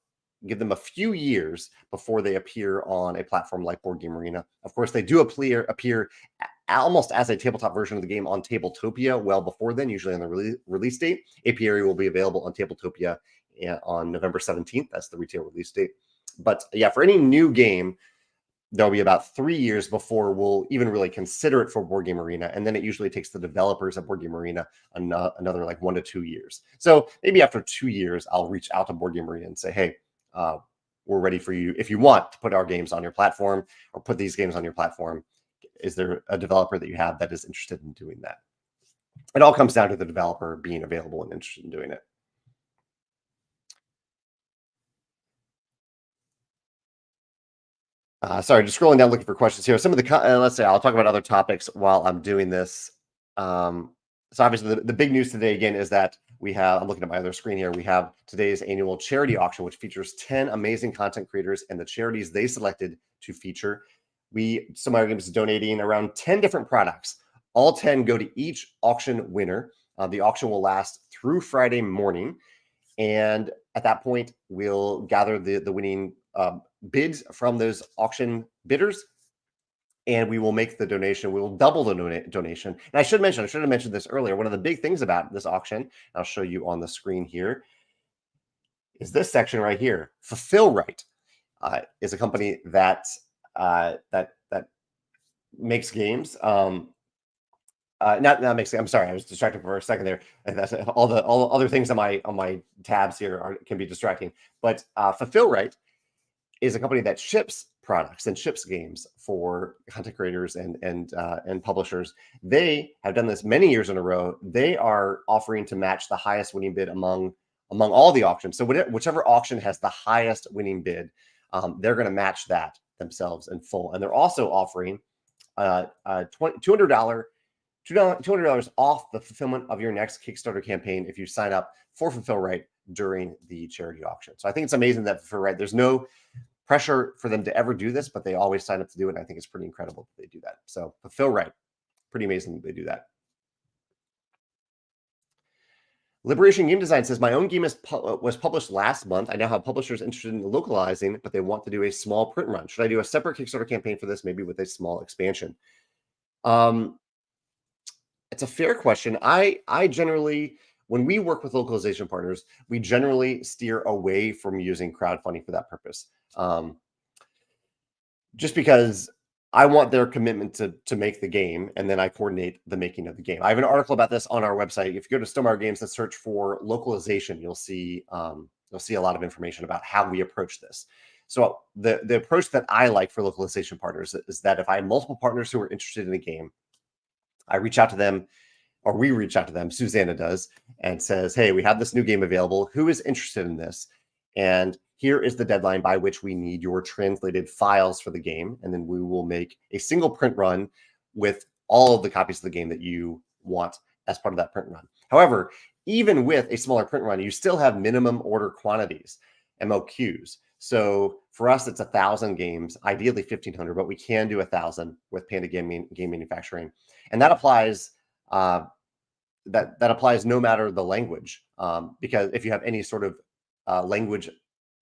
give them a few years before they appear on a platform like Board Game Arena. Of course, they do appear almost as a tabletop version of the game on Tabletopia well before then, usually on the release date. Apiary will be available on Tabletopia on November 17th. That's the retail release date. But yeah, for any new game, there'll be about 3 years before we'll even really consider it for Board Game Arena. And then it usually takes the developers at Board Game Arena another like 1 to 2 years. So maybe after 2 years, I'll reach out to Board Game Arena and say, hey, we're ready for you. If you want to put our games on your platform or put these games on your platform, is there a developer that you have that is interested in doing that? It all comes down to the developer being available and interested in doing it. Sorry, just scrolling down looking for questions here. Some of the let's say I'll talk about other topics while I'm doing this. So obviously the big news today again is that I'm looking at my other screen here. We have today's annual charity auction, which features 10 amazing content creators and the charities they selected to feature. Stonemaier Games is donating around 10 different products. All 10 go to each auction winner. The auction will last through Friday morning. And at that point, we'll gather the winning bids from those auction bidders, and we will make the donation. We will double the donation. And I should have mentioned this earlier. One of the big things about this auction, I'll show you on the screen here, is this section right here, Fulfill Right. is a company that that makes games. Not makes. I'm sorry, I was distracted for a second there. And that's all the other things on my tabs here can be distracting. But Fulfill Right is a company that ships products and ships games for content creators and publishers. They have done this many years in a row. They are offering to match the highest winning bid among all the auctions. So whichever auction has the highest winning bid, they're going to match that themselves in full. And they're also offering $200 off the fulfillment of your next Kickstarter campaign if you sign up for Fulfill Right during the charity auction. So I think it's amazing that Fulfill Right, there's no pressure for them to ever do this, but they always sign up to do it. And I think it's pretty incredible that they do that. So Fulfill Right, pretty amazing that they do that. Liberation Game Design says, my own game was published last month. I now have publishers interested in localizing, but they want to do a small print run. Should I do a separate Kickstarter campaign for this, maybe with a small expansion? It's a fair question. I generally, when we work with localization partners, we generally steer away from using crowdfunding for that purpose. Just because I want their commitment to make the game, and then I coordinate the making of the game. I have an article about this on our website. If you go to Stonemaier Games and search for localization, you'll see a lot of information about how we approach this. So the approach that I like for localization partners is that if I have multiple partners who are interested in a game, I reach out to them, or we reach out to them, Susanna does, and says, hey, we have this new game available. Who is interested in this? And here is the deadline by which we need your translated files for the game. And then we will make a single print run with all of the copies of the game that you want as part of that print run. However, even with a smaller print run, you still have minimum order quantities, MOQs. So for us, it's 1,000 games, ideally 1,500, but we can do 1,000 with Panda Game Manufacturing. And that applies that applies no matter the language, because if you have any sort of language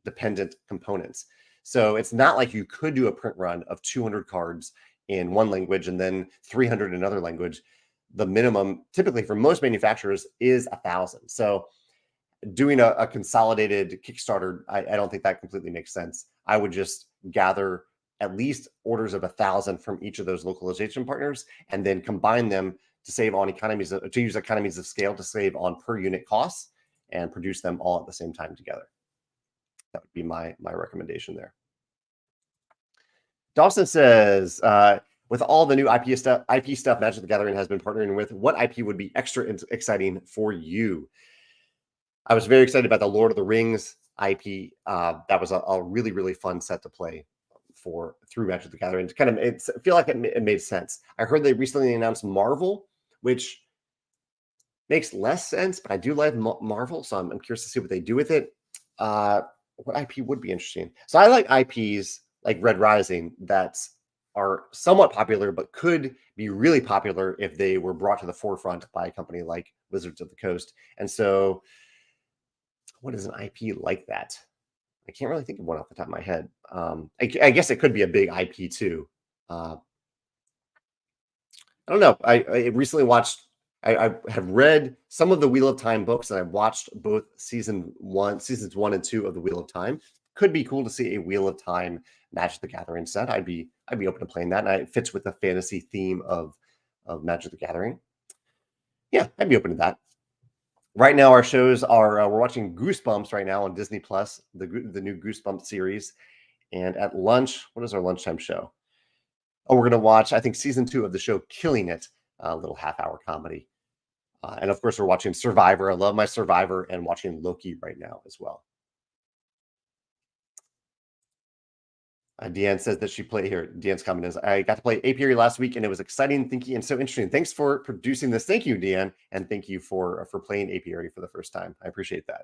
dependent components. So it's not like you could do a print run of 200 cards in one language and then 300 in another language. The minimum typically for most manufacturers is 1,000. So doing a consolidated Kickstarter, I don't think that completely makes sense. I would just gather at least orders of 1,000 from each of those localization partners and then combine them to save on to use economies of scale to save on per unit costs and produce them all at the same time together. That would be my recommendation there. Dawson says, with all the new IP stuff Magic the Gathering has been partnering with, what IP would be extra exciting for you? I was very excited about the Lord of the Rings IP. That was a really, really fun set to play through Magic the Gathering. I feel like it made sense. I heard they recently announced Marvel, which makes less sense, but I do like Marvel, so I'm curious to see what they do with it. What IP would be interesting? So I like IPs like Red Rising that are somewhat popular, but could be really popular if they were brought to the forefront by a company like Wizards of the Coast. And so what is an IP like that? I can't really think of one off the top of my head. I guess it could be a big IP too. I don't know. I recently watched, I have read some of the Wheel of Time books, and I've watched both seasons 1 and 2 of the Wheel of Time. Could be cool to see a Wheel of Time Magic the Gathering set. I'd be open to playing that, and it fits with the fantasy theme of Magic the Gathering. Yeah, I'd be open to that. Right now, our shows are we're watching Goosebumps right now on Disney Plus, the new Goosebumps series. And at lunch, what is our lunchtime show? Oh, we're going to watch, I think, season 2 of the show Killing It, a little half-hour comedy. And of course, we're watching Survivor. I love my Survivor, and watching Loki right now as well. Deanne says that she played here. Deanne's comment is, I got to play Apiary last week, and it was exciting, thinky, and so interesting. Thanks for producing this. Thank you, Deanne. And thank you for playing Apiary for the first time. I appreciate that.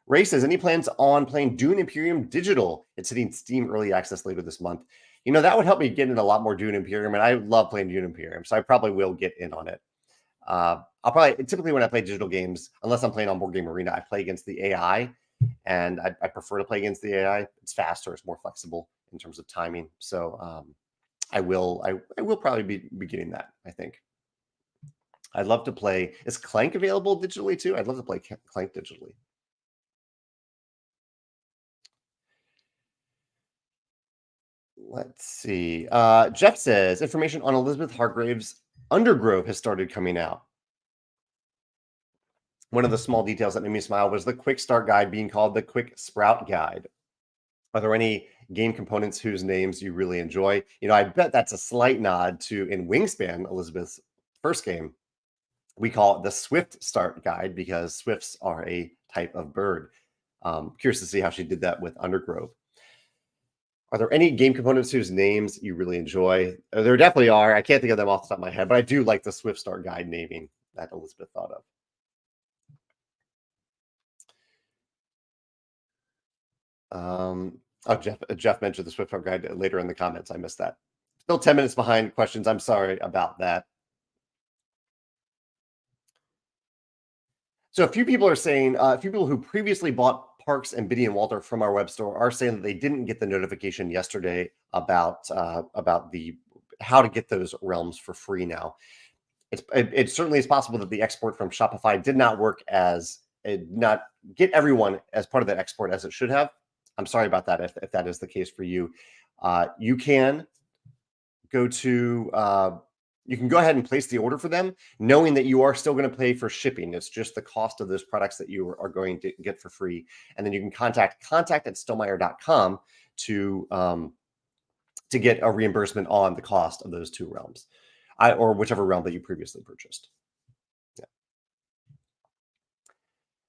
Ray says, any plans on playing Dune Imperium Digital? It's hitting Steam Early Access later this month. You know, that would help me get in a lot more Dune Imperium, and I love playing Dune Imperium, so I probably will get in on it. Typically when I play digital games, unless I'm playing on Board Game Arena, I play against the AI, and I prefer to play against the AI. It's faster, it's more flexible in terms of timing. So I will probably be getting that, I think. I'd love to play. Is Clank available digitally too? I'd love to play Clank digitally. Let's see. Jeff says information on Elizabeth Hargrave's Undergrove has started coming out. One of the small details that made me smile was the quick start guide being called the quick sprout guide. Are there any game components whose names you really enjoy? I bet that's a slight nod to in Wingspan, Elizabeth's first game. We call it the Swift Start Guide because swifts are a type of bird. Curious to see how she did that with Undergrove. Are there any game components whose names you really enjoy? There definitely are. I can't think of them off the top of my head, but I do like the Swift Start Guide naming that Elizabeth thought of. Jeff mentioned the Swift Start Guide later in the comments. I missed that. Still 10 minutes behind questions. I'm sorry about that. So a few people are saying, a few people who previously bought Parks and Biddy and Walter from our web store are saying that they didn't get the notification yesterday about the how to get those realms for free now. It certainly is possible that the export from Shopify did not work as it not get everyone as part of that export as it should have. I'm sorry about that if that is the case for you. You can go to you can go ahead and place the order for them, knowing that you are still going to pay for shipping. It's just the cost of those products that you are going to get for free. And then you can contact at stonemaier.com to get a reimbursement on the cost of those two realms, or whichever realm that you previously purchased. Yeah.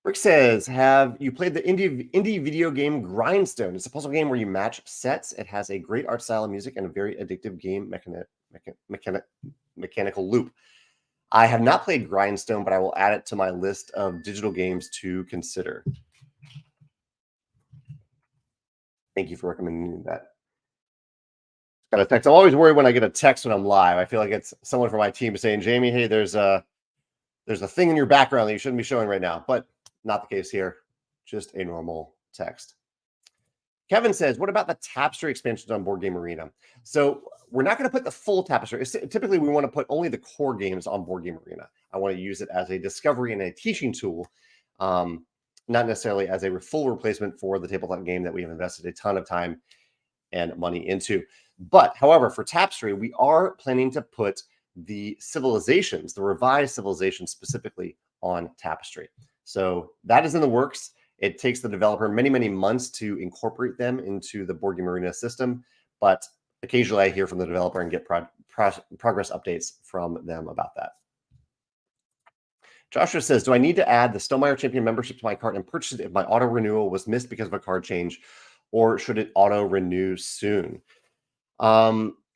Rick says, have you played the indie video game Grindstone? It's a puzzle game where you match sets. It has a great art style and music and a very addictive game mechanical loop. I have not played Grindstone, but I will add it to my list of digital games to consider. Thank you for recommending that. Got a text. I'm always worried when I get a text when I'm live. I feel like it's someone from my team saying, Jamey, hey, there's a thing in your background that you shouldn't be showing right now, but not the case here. Just a normal text. Kevin says, what about the Tapestry expansions on Board Game Arena? So we're not going to put the full Tapestry. Typically, we want to put only the core games on Board Game Arena. I want to use it as a discovery and a teaching tool, not necessarily as a full replacement for the tabletop game that we have invested a ton of time and money into. But, however, for Tapestry, we are planning to put the civilizations, the revised civilizations specifically on Tapestry. So that is in the works. It takes the developer many, many months to incorporate them into the Board Game Arena system, but occasionally I hear from the developer and get progress updates from them about that. Joshua says, do I need to add the Stonemaier Champion membership to my cart and purchase it if my auto renewal was missed because of a card change, or should it auto renew soon?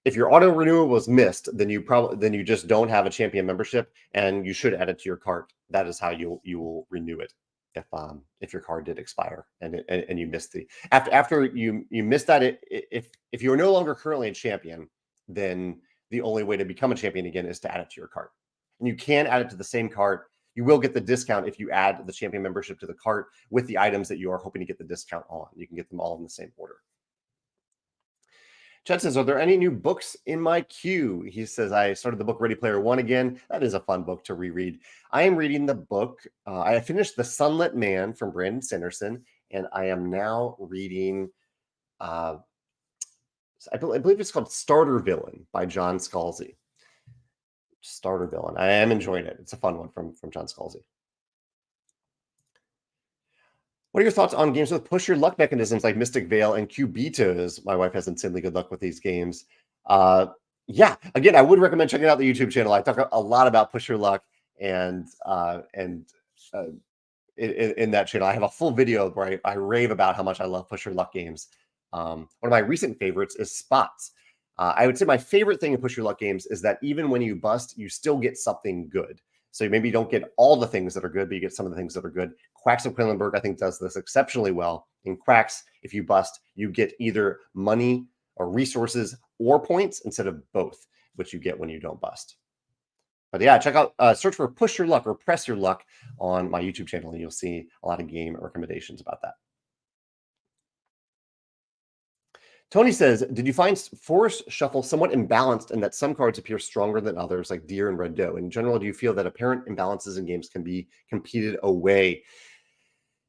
If your auto renewal was missed, then you just don't have a champion membership, and you should add it to your cart. That is how you will renew it if your card did expire and you missed after you missed that. If you are no longer currently a champion, then the only way to become a champion again is to add it to your cart. And you can add it to the same cart. You will get the discount if you add the champion membership to the cart with the items that you are hoping to get the discount on. You can get them all in the same order. Chad says, are there any new books in my queue? He says, I started the book Ready Player One again. That is a fun book to reread. I am reading the book. I finished The Sunlit Man from Brandon Sanderson, and I am now reading, I believe it's called Starter Villain by John Scalzi. Starter Villain. I am enjoying it. It's a fun one from John Scalzi. What are your thoughts on games with push your luck mechanisms like Mystic Veil and Cubitos? My wife has insanely good luck with these games. Yeah, again, I would recommend checking out the YouTube channel. I talk a lot about push your luck, and in that channel, I have a full video where I rave about how much I love push your luck games. One of my recent favorites is Spots. I would say my favorite thing in push your luck games is that even when you bust, you still get something good. So maybe you don't get all the things that are good, but you get some of the things that are good. Quacks of Quedlinburg, I think, does this exceptionally well. In Quacks, if you bust, you get either money or resources or points instead of both, which you get when you don't bust. But yeah, check out, search for Push Your Luck or Press Your Luck on my YouTube channel, and you'll see a lot of game recommendations about that. Tony says, did you find Forest Shuffle somewhat imbalanced in that some cards appear stronger than others, like Deer and Red Doe? In general, do you feel that apparent imbalances in games can be competed away?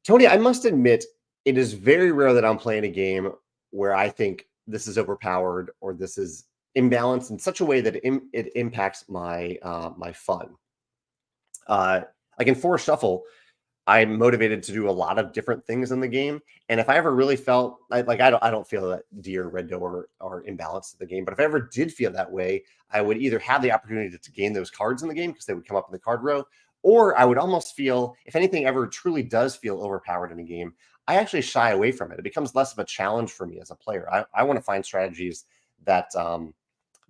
Tony, I must admit, it is very rare that I'm playing a game where I think this is overpowered or this is imbalanced in such a way that it impacts my my fun. Like in Forest Shuffle, I'm motivated to do a lot of different things in the game. And if I ever really felt I don't feel that deer, red doe are imbalanced in the game. But if I ever did feel that way, I would either have the opportunity to gain those cards in the game because they would come up in the card row, or I would almost feel if anything ever truly does feel overpowered in a game, I actually shy away from it. It becomes less of a challenge for me as a player. I want to find strategies that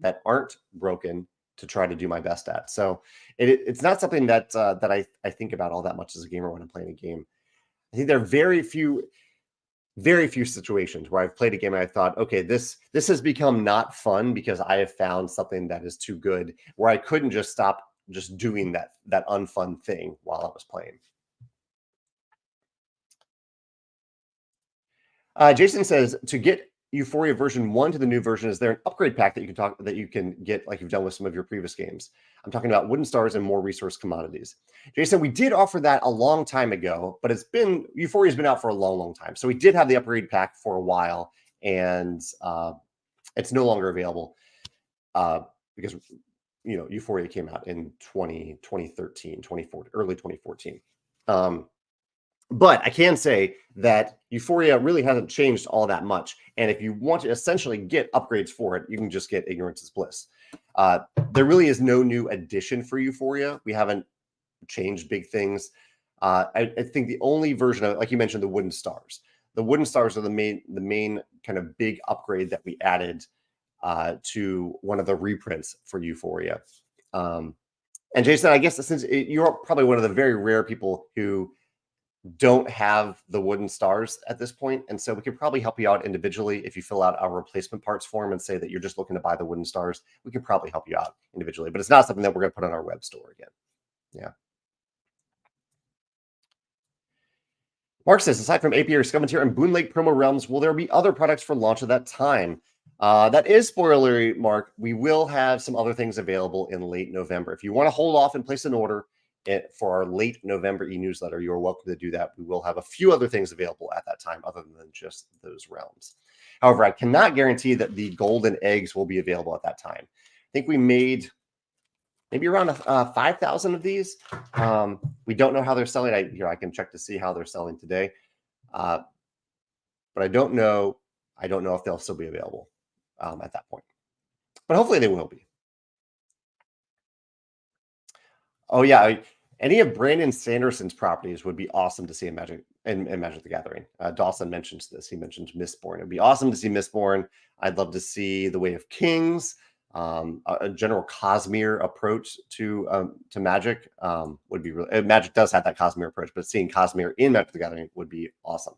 that aren't broken to try to do my best at. So it's not something that that I think about all that much as a gamer when I'm playing a game. I think there are very few situations where I've played a game and I thought, okay, this has become not fun because I have found something that is too good, where I couldn't just stop just doing that unfun thing while I was playing. Jason says, to get Euphoria version 1 to the new version, is there an upgrade pack that you can get like you've done with some of your previous games? I'm talking about wooden stars and more resource commodities. Jason, we did offer that a long time ago, but Euphoria's been out for a long time. So we did have the upgrade pack for a while, and it's no longer available because Euphoria came out in 2013, 2014, early 2014. But I can say that Euphoria really hasn't changed all that much. And if you want to essentially get upgrades for it, you can just get Ignorance is Bliss. There really is no new addition for Euphoria. We haven't changed big things. I think the only version of, like you mentioned, the wooden stars. The wooden stars are the main kind of big upgrade that we added to one of the reprints for Euphoria. And Jason, I guess since you're probably one of the very rare people who don't have the wooden stars at this point, and so we could probably help you out individually. If you fill out our replacement parts form and say that you're just looking to buy the wooden stars, we can probably help you out individually, but it's not something that we're going to put on our web store again. Yeah. Mark says, aside from Apiary, Scumentier, and Boon Lake Promo Realms, will there be other products for launch at that time? That is spoilery, Mark. We will have some other things available in late November. If you want to hold off and place an order for our late November e-newsletter, you're welcome to do that. We will have a few other things available at that time other than just those realms. However, I cannot guarantee that the golden eggs will be available at that time. I think we made maybe around 5,000 of these. We don't know how they're selling. I can check to see how they're selling today. But I don't know if they'll still be available at that point. But hopefully they will be. Oh, yeah. Any of Brandon Sanderson's properties would be awesome to see in Magic the Gathering. Dawson mentions this. He mentions Mistborn. It would be awesome to see Mistborn. I'd love to see the Way of Kings. A general Cosmere approach to Magic would be really. Magic does have that Cosmere approach, but seeing Cosmere in Magic the Gathering would be awesome.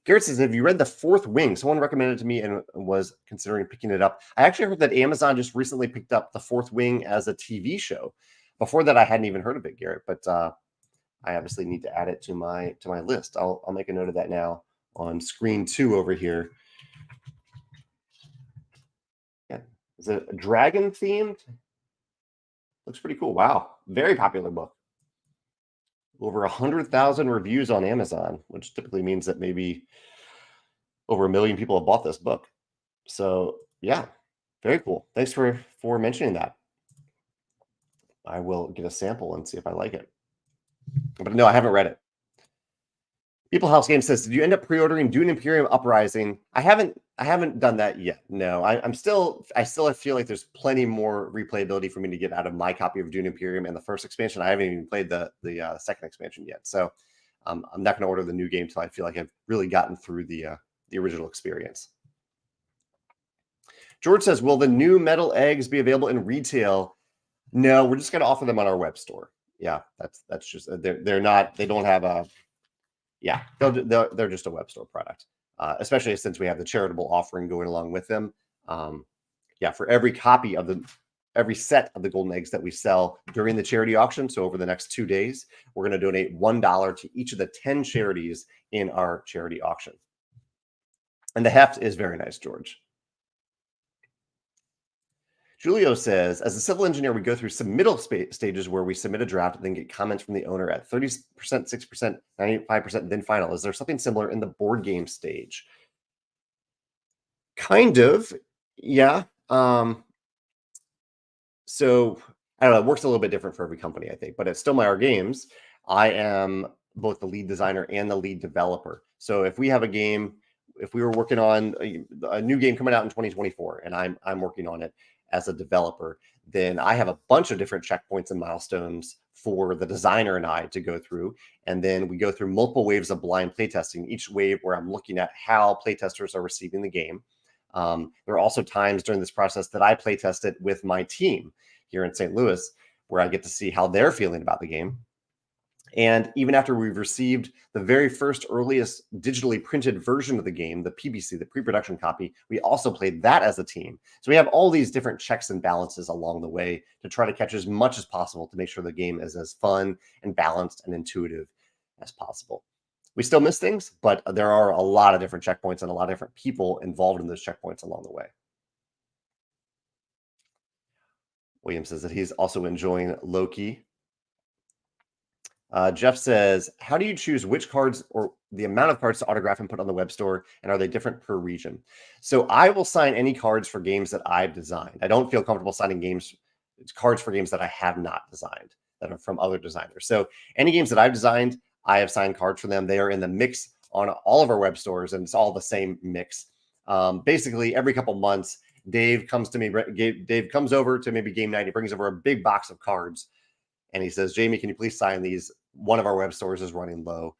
Garrett says, have you read The Fourth Wing? Someone recommended it to me and was considering picking it up. I actually heard that Amazon just recently picked up The Fourth Wing as a TV show. Before that, I hadn't even heard of it, Garrett, but I obviously need to add it to my list. I'll make a note of that now on screen 2 over here. Yeah, is it dragon themed? Looks pretty cool. Wow, very popular book. Over 100,000 reviews on Amazon, which typically means that maybe over 1 million people have bought this book. So yeah, very cool. Thanks for mentioning that. I will get a sample and see if I like it. But no, I haven't read it. People House Game says, did you end up pre-ordering Dune Imperium Uprising? I haven't done that yet. No, I still feel like there's plenty more replayability for me to get out of my copy of Dune Imperium and the first expansion. I haven't even played the second expansion yet. So I'm not going to order the new game until I feel like I've really gotten through the original experience. George says, will the new metal eggs be available in retail? No, we're just going to offer them on our web store. Yeah, that's just they're not. They don't have a. Yeah, they're just a web store product, especially since we have the charitable offering going along with them. Yeah, for every set of the golden eggs that we sell during the charity auction, so over the next 2 days, we're going to donate $1 to each of the 10 charities in our charity auction. And the heft is very nice, George. Julio says, as a civil engineer, we go through some middle stages where we submit a draft and then get comments from the owner at 30%, 6%, 95%, then final. Is there something similar in the board game stage? Kind of, yeah. So I don't know, it works a little bit different for every company, I think. But at Stonemaier Games, I am both the lead designer and the lead developer. So if we have a game, if we were working on a new game coming out in 2024, and I'm working on it as a developer, then I have a bunch of different checkpoints and milestones for the designer and I to go through. And then we go through multiple waves of blind playtesting, each wave where I'm looking at how playtesters are receiving the game. There are also times during this process that I playtest it with my team here in St. Louis, where I get to see how they're feeling about the game. And even after we've received the very first earliest digitally printed version of the game, the PBC, the pre-production copy, we also played that as a team. So we have all these different checks and balances along the way to try to catch as much as possible to make sure the game is as fun and balanced and intuitive as possible. We still miss things, but there are a lot of different checkpoints and a lot of different people involved in those checkpoints along the way. William says that he's also enjoying Loki. Jeff says, how do you choose which cards or the amount of cards to autograph and put on the web store? And are they different per region? So I will sign any cards for games that I've designed. I don't feel comfortable signing cards for games that I have not designed, that are from other designers. So any games that I've designed, I have signed cards for them. They are in the mix on all of our web stores, and it's all the same mix. Basically, every couple months, Dave comes over to maybe game night. He brings over a big box of cards. And he says, Jamey, can you please sign these? One of our web stores is running low.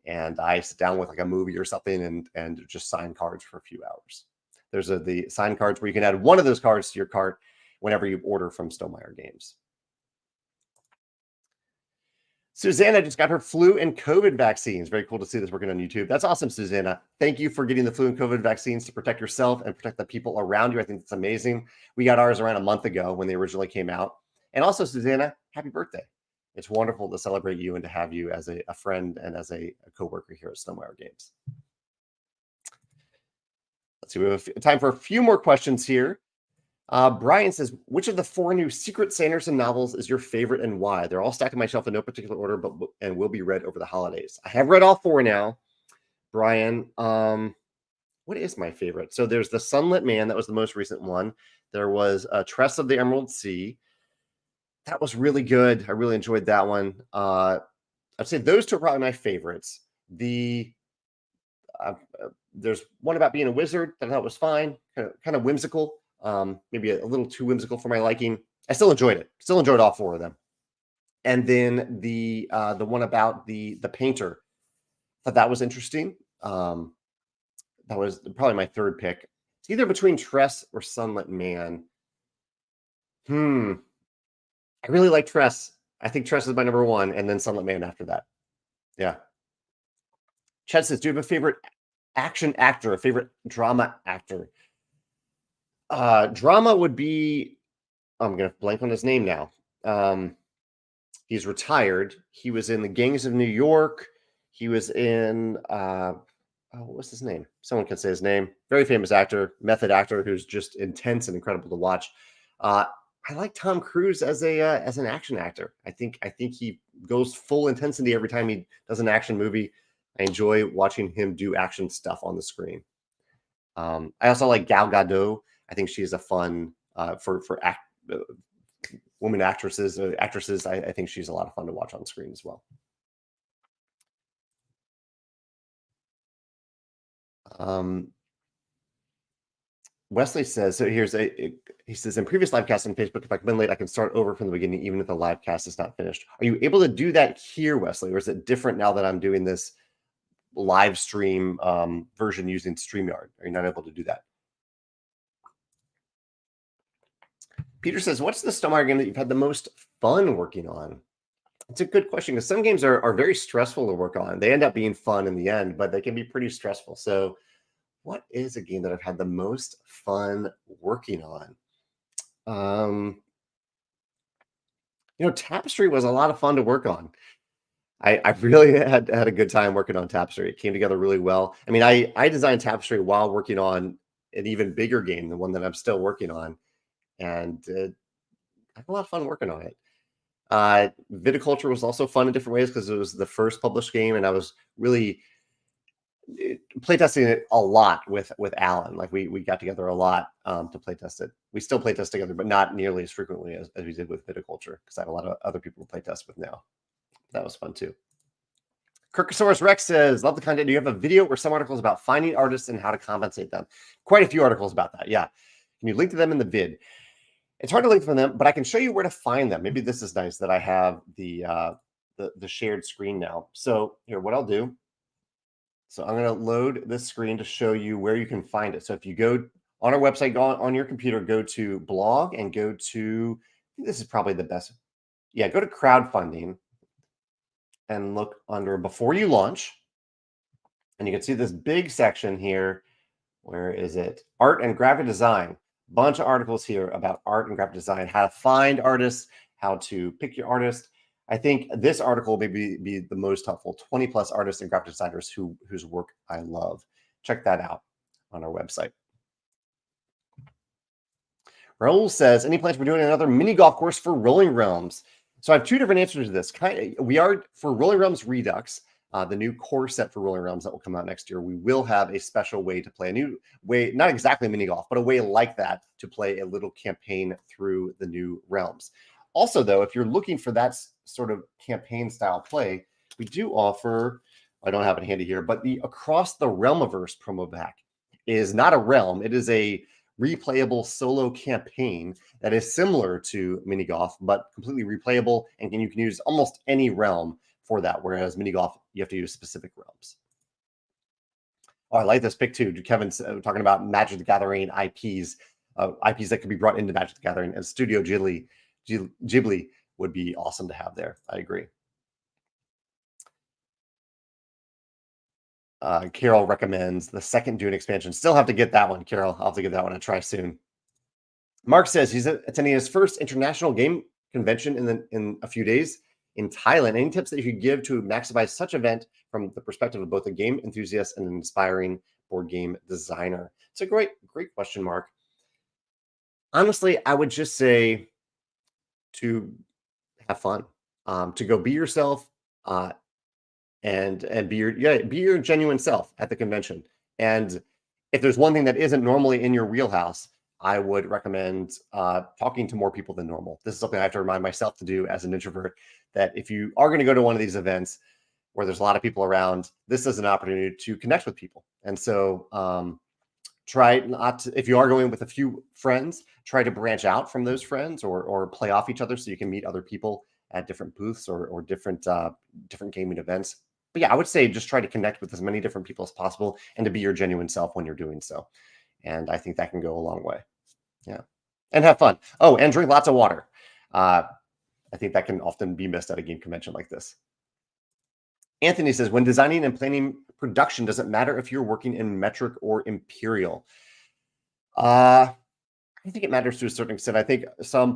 And I sit down with like a movie or something and just sign cards for a few hours. There's the sign cards where you can add one of those cards to your cart whenever you order from Stonemaier Games. Susanna just got her flu and COVID vaccines. Very cool to see this working on YouTube. That's awesome, Susanna. Thank you for getting the flu and COVID vaccines to protect yourself and protect the people around you. I think it's amazing. We got ours around a month ago when they originally came out. And also, Susanna, happy birthday. It's wonderful to celebrate you and to have you as a friend and as a coworker here at Stonemaier Games. Let's see, we have time for a few more questions here. Brian says, which of the 4 new Secret Sanderson novels is your favorite and why? They're all stacked on my shelf in no particular order, and will be read over the holidays. I have read all 4 now, Brian. What is my favorite? So there's The Sunlit Man. That was the most recent one. There was Tress of the Emerald Sea. That was really good. I really enjoyed that one. I'd say those 2 are probably my favorites. There's one about being a wizard that I thought was fine, kind of whimsical. Maybe a little too whimsical for my liking. I still enjoyed it. Still enjoyed all 4 of them. And then the one about the painter, I thought that was interesting. That was probably my 3rd pick. It's either between Tress or Sunlit Man. I really like Tress. I think Tress is my number 1, and then Sunlit Man after that. Yeah. Chad says, do you have a favorite action actor, a favorite drama actor? Drama would be, I'm going to blank on his name now. He's retired. He was in the Gangs of New York. He was in, what's his name? Someone can say his name. Very famous actor, method actor, who's just intense and incredible to watch. I like Tom Cruise as an action actor. I think he goes full intensity every time he does an action movie. I enjoy watching him do action stuff on the screen. I also like Gal Gadot. I think she's a fun for women actresses. I think she's a lot of fun to watch on screen as well. Wesley says, so he says, in previous live casts on Facebook, if I come in late, I can start over from the beginning, even if the live cast is not finished. Are you able to do that here, Wesley? Or is it different now that I'm doing this live stream version using StreamYard? Are you not able to do that? Peter says, what's the Stonemaier game that you've had the most fun working on? It's a good question, because some games are very stressful to work on. They end up being fun in the end, but they can be pretty stressful. So what is a game that I've had the most fun working on? Tapestry was a lot of fun to work on. I really had a good time working on Tapestry. It came together really well. I mean, I designed Tapestry while working on an even bigger game, the one that I'm still working on. And I had a lot of fun working on it. Viticulture was also fun in different ways because it was the first published game, and I was really playtesting it a lot with Alan. Like we got together a lot to playtest it. We still playtest together, but not nearly as frequently as we did with Viticulture, because I have a lot of other people to playtest with now. That was fun too. Kirkosaurus Rex says, love the content. Do you have a video or some articles about finding artists and how to compensate them? Quite a few articles about that. Yeah. Can you link to them in the vid? It's hard to link from them, but I can show you where to find them. Maybe this is nice that I have the shared screen now. So here, what I'll do. So I'm going to load this screen to show you where you can find it. So if you go on our website, go on your computer, go to blog and go to, I think this is probably the best. Yeah, go to crowdfunding and look under before you launch. And you can see this big section here. Where is it? Art and graphic design. Bunch of articles here about art and graphic design, how to find artists, how to pick your artist. I think this article may be the most helpful. 20 plus artists and graphic designers whose work I love. Check that out on our website. Raul says, any plans for doing another mini golf course for Rolling Realms? So I have two different answers to this. We are for Rolling Realms Redux, the new core set for Rolling Realms that will come out next year. We will have a special way to play, a new way, not exactly mini golf, but a way like that to play a little campaign through the new realms. Also, though, if you're looking for that sort of campaign style play, we do offer, I don't have it handy here, but the Across the Realmiverse promo pack is not a realm. It is a replayable solo campaign that is similar to mini golf, but completely replayable, and you can use almost any realm for that, whereas mini golf, you have to use specific realms. Oh, I like this pick too. Kevin's talking about Magic the Gathering IPs, IPs that could be brought into Magic the Gathering, and Studio Ghibli would be awesome to have there. I agree. Carol recommends the second Dune expansion. Still have to get that one, Carol. I'll have to get that one and try soon. Mark says he's attending his first international game convention in a few days in Thailand. Any tips that you could give to maximize such event from the perspective of both a game enthusiast and an inspiring board game designer? It's a great question, Mark. Honestly, I would just say to have fun, to go be yourself, and be your genuine self at the convention. And if there's one thing that isn't normally in your wheelhouse, I would recommend talking to more people than normal. This is something I have to remind myself to do as an introvert, that if you are going to go to one of these events where there's a lot of people around, this is an opportunity to connect with people. And so try not to, if you are going with a few friends, try to branch out from those friends or play off each other so you can meet other people at different booths or different gaming events. But yeah, I would say just try to connect with as many different people as possible and to be your genuine self when you're doing so. And I think that can go a long way. Yeah. And have fun. Oh, and drink lots of water. I think that can often be missed at a game convention like this. Anthony says, when designing and planning production, does it matter if you're working in metric or imperial? I think it matters to a certain extent. I think some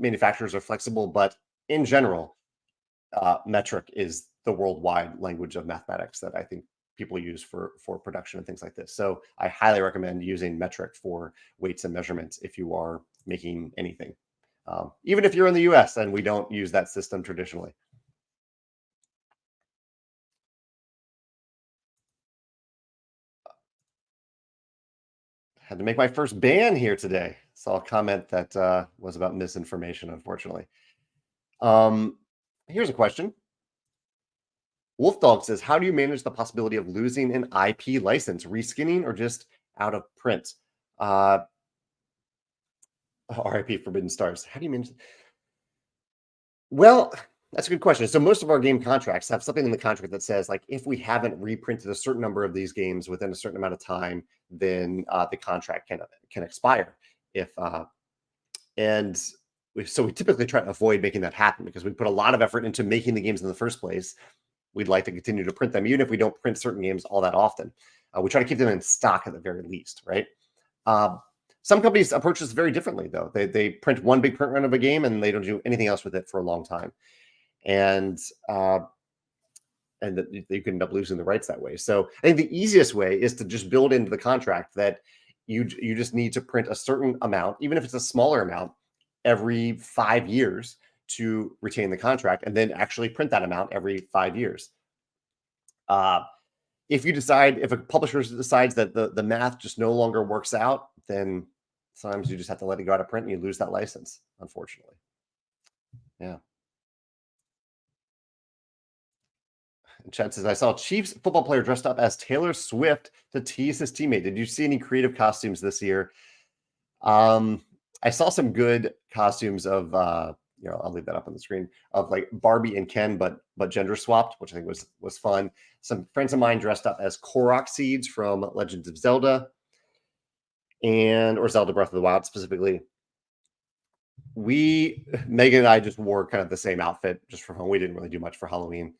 manufacturers are flexible, but in general, metric is the worldwide language of mathematics that I think people use for production and things like this. So I highly recommend using metric for weights and measurements if you are making anything, even if you're in the US and we don't use that system traditionally. Had to make my first ban here today. Saw a comment that was about misinformation, unfortunately. Here's a question. Wolfdog says, how do you manage the possibility of losing an IP license, reskinning, or just out of print? RIP Forbidden Stars. How do you manage? Well, that's a good question. So most of our game contracts have something in the contract that says, like, if we haven't reprinted a certain number of these games within a certain amount of time, then the contract can expire. So we typically try to avoid making that happen because we put a lot of effort into making the games in the first place. We'd like to continue to print them, even if we don't print certain games all that often. We try to keep them in stock at the very least, right? Some companies approach this very differently, though. They print one big print run of a game and they don't do anything else with it for a long time, and you can end up losing the rights that way. So I think the easiest way is to just build into the contract that you just need to print a certain amount, even if it's a smaller amount, every 5 years to retain the contract, and then actually print that amount every 5 years. if a publisher decides that the math just no longer works out, then sometimes you just have to let it go out of print and you lose that license, unfortunately. Yeah. And Chad says, I saw a Chiefs football player dressed up as Taylor Swift to tease his teammate. Did you see any creative costumes this year? I saw some good costumes of I'll leave that up on the screen, of like Barbie and Ken, but gender swapped, which I think was fun. Some friends of mine dressed up as Korok seeds from Legends of Zelda or Zelda Breath of the Wild specifically. Megan and I just wore kind of the same outfit just for home. We didn't really do much for Halloween.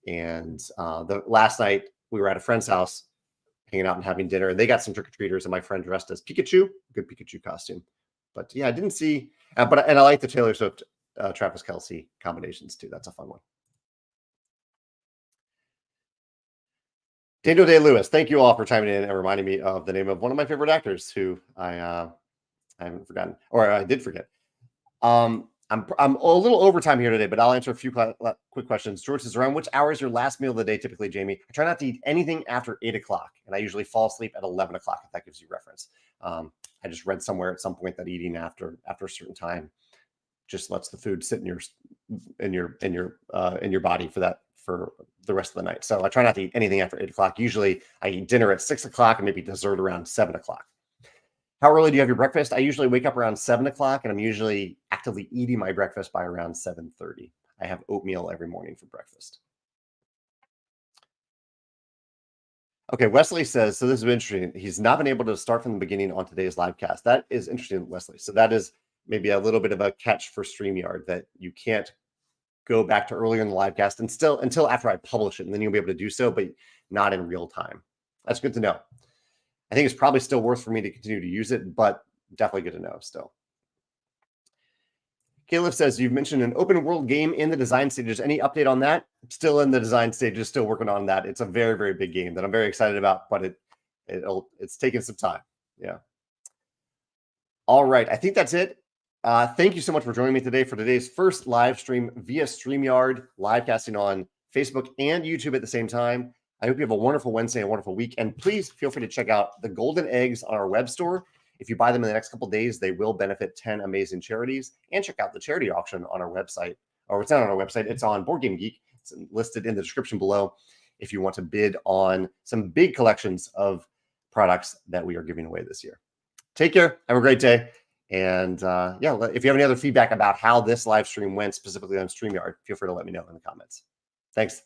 And the last night we were at a friend's house hanging out and having dinner, and they got some trick-or-treaters, and my friend dressed as Pikachu, good Pikachu costume. But yeah, I didn't see, and I like the Taylor Swift, Travis Kelce combinations too. That's a fun one. Daniel Day-Lewis, thank you all for chiming in and reminding me of the name of one of my favorite actors who I haven't forgotten, or I did forget. I'm a little overtime here today, but I'll answer a few quick questions. George says, around which hour is your last meal of the day typically, Jamey? I try not to eat anything after 8 o'clock, and I usually fall asleep at 11 o'clock, if that gives you reference. I just read somewhere at some point that eating after a certain time just lets the food sit in your body for the rest of the night. So I try not to eat anything after 8 o'clock. Usually I eat dinner at 6 o'clock and maybe dessert around 7 o'clock. How early do you have your breakfast? I usually wake up around 7 o'clock, and I'm usually actively eating my breakfast by around 7:30. I have oatmeal every morning for breakfast. Okay, Wesley says, so this is interesting. He's not been able to start from the beginning on today's live cast. That is interesting, Wesley. So that is maybe a little bit of a catch for StreamYard, that you can't go back to earlier in the live cast until after I publish it, and then you'll be able to do so, but not in real time. That's good to know. I think it's probably still worth for me to continue to use it, but definitely good to know still. Caleb says, you've mentioned an open world game in the design stages. Any update on that? Still in the design stages, still working on that. It's a very, very big game that I'm very excited about, but it's taking some time. Yeah. All right. I think that's it. Thank you so much for joining me today for today's first live stream via StreamYard, live casting on Facebook and YouTube at the same time. I hope you have a wonderful Wednesday and a wonderful week. And please feel free to check out the golden eggs on our web store. If you buy them in the next couple of days, they will benefit 10 amazing charities. And check out the charity auction on our website. Or it's not on our website. It's on Board Game Geek. It's listed in the description below if you want to bid on some big collections of products that we are giving away this year. Take care. Have a great day. And if you have any other feedback about how this live stream went specifically on StreamYard, feel free to let me know in the comments. Thanks.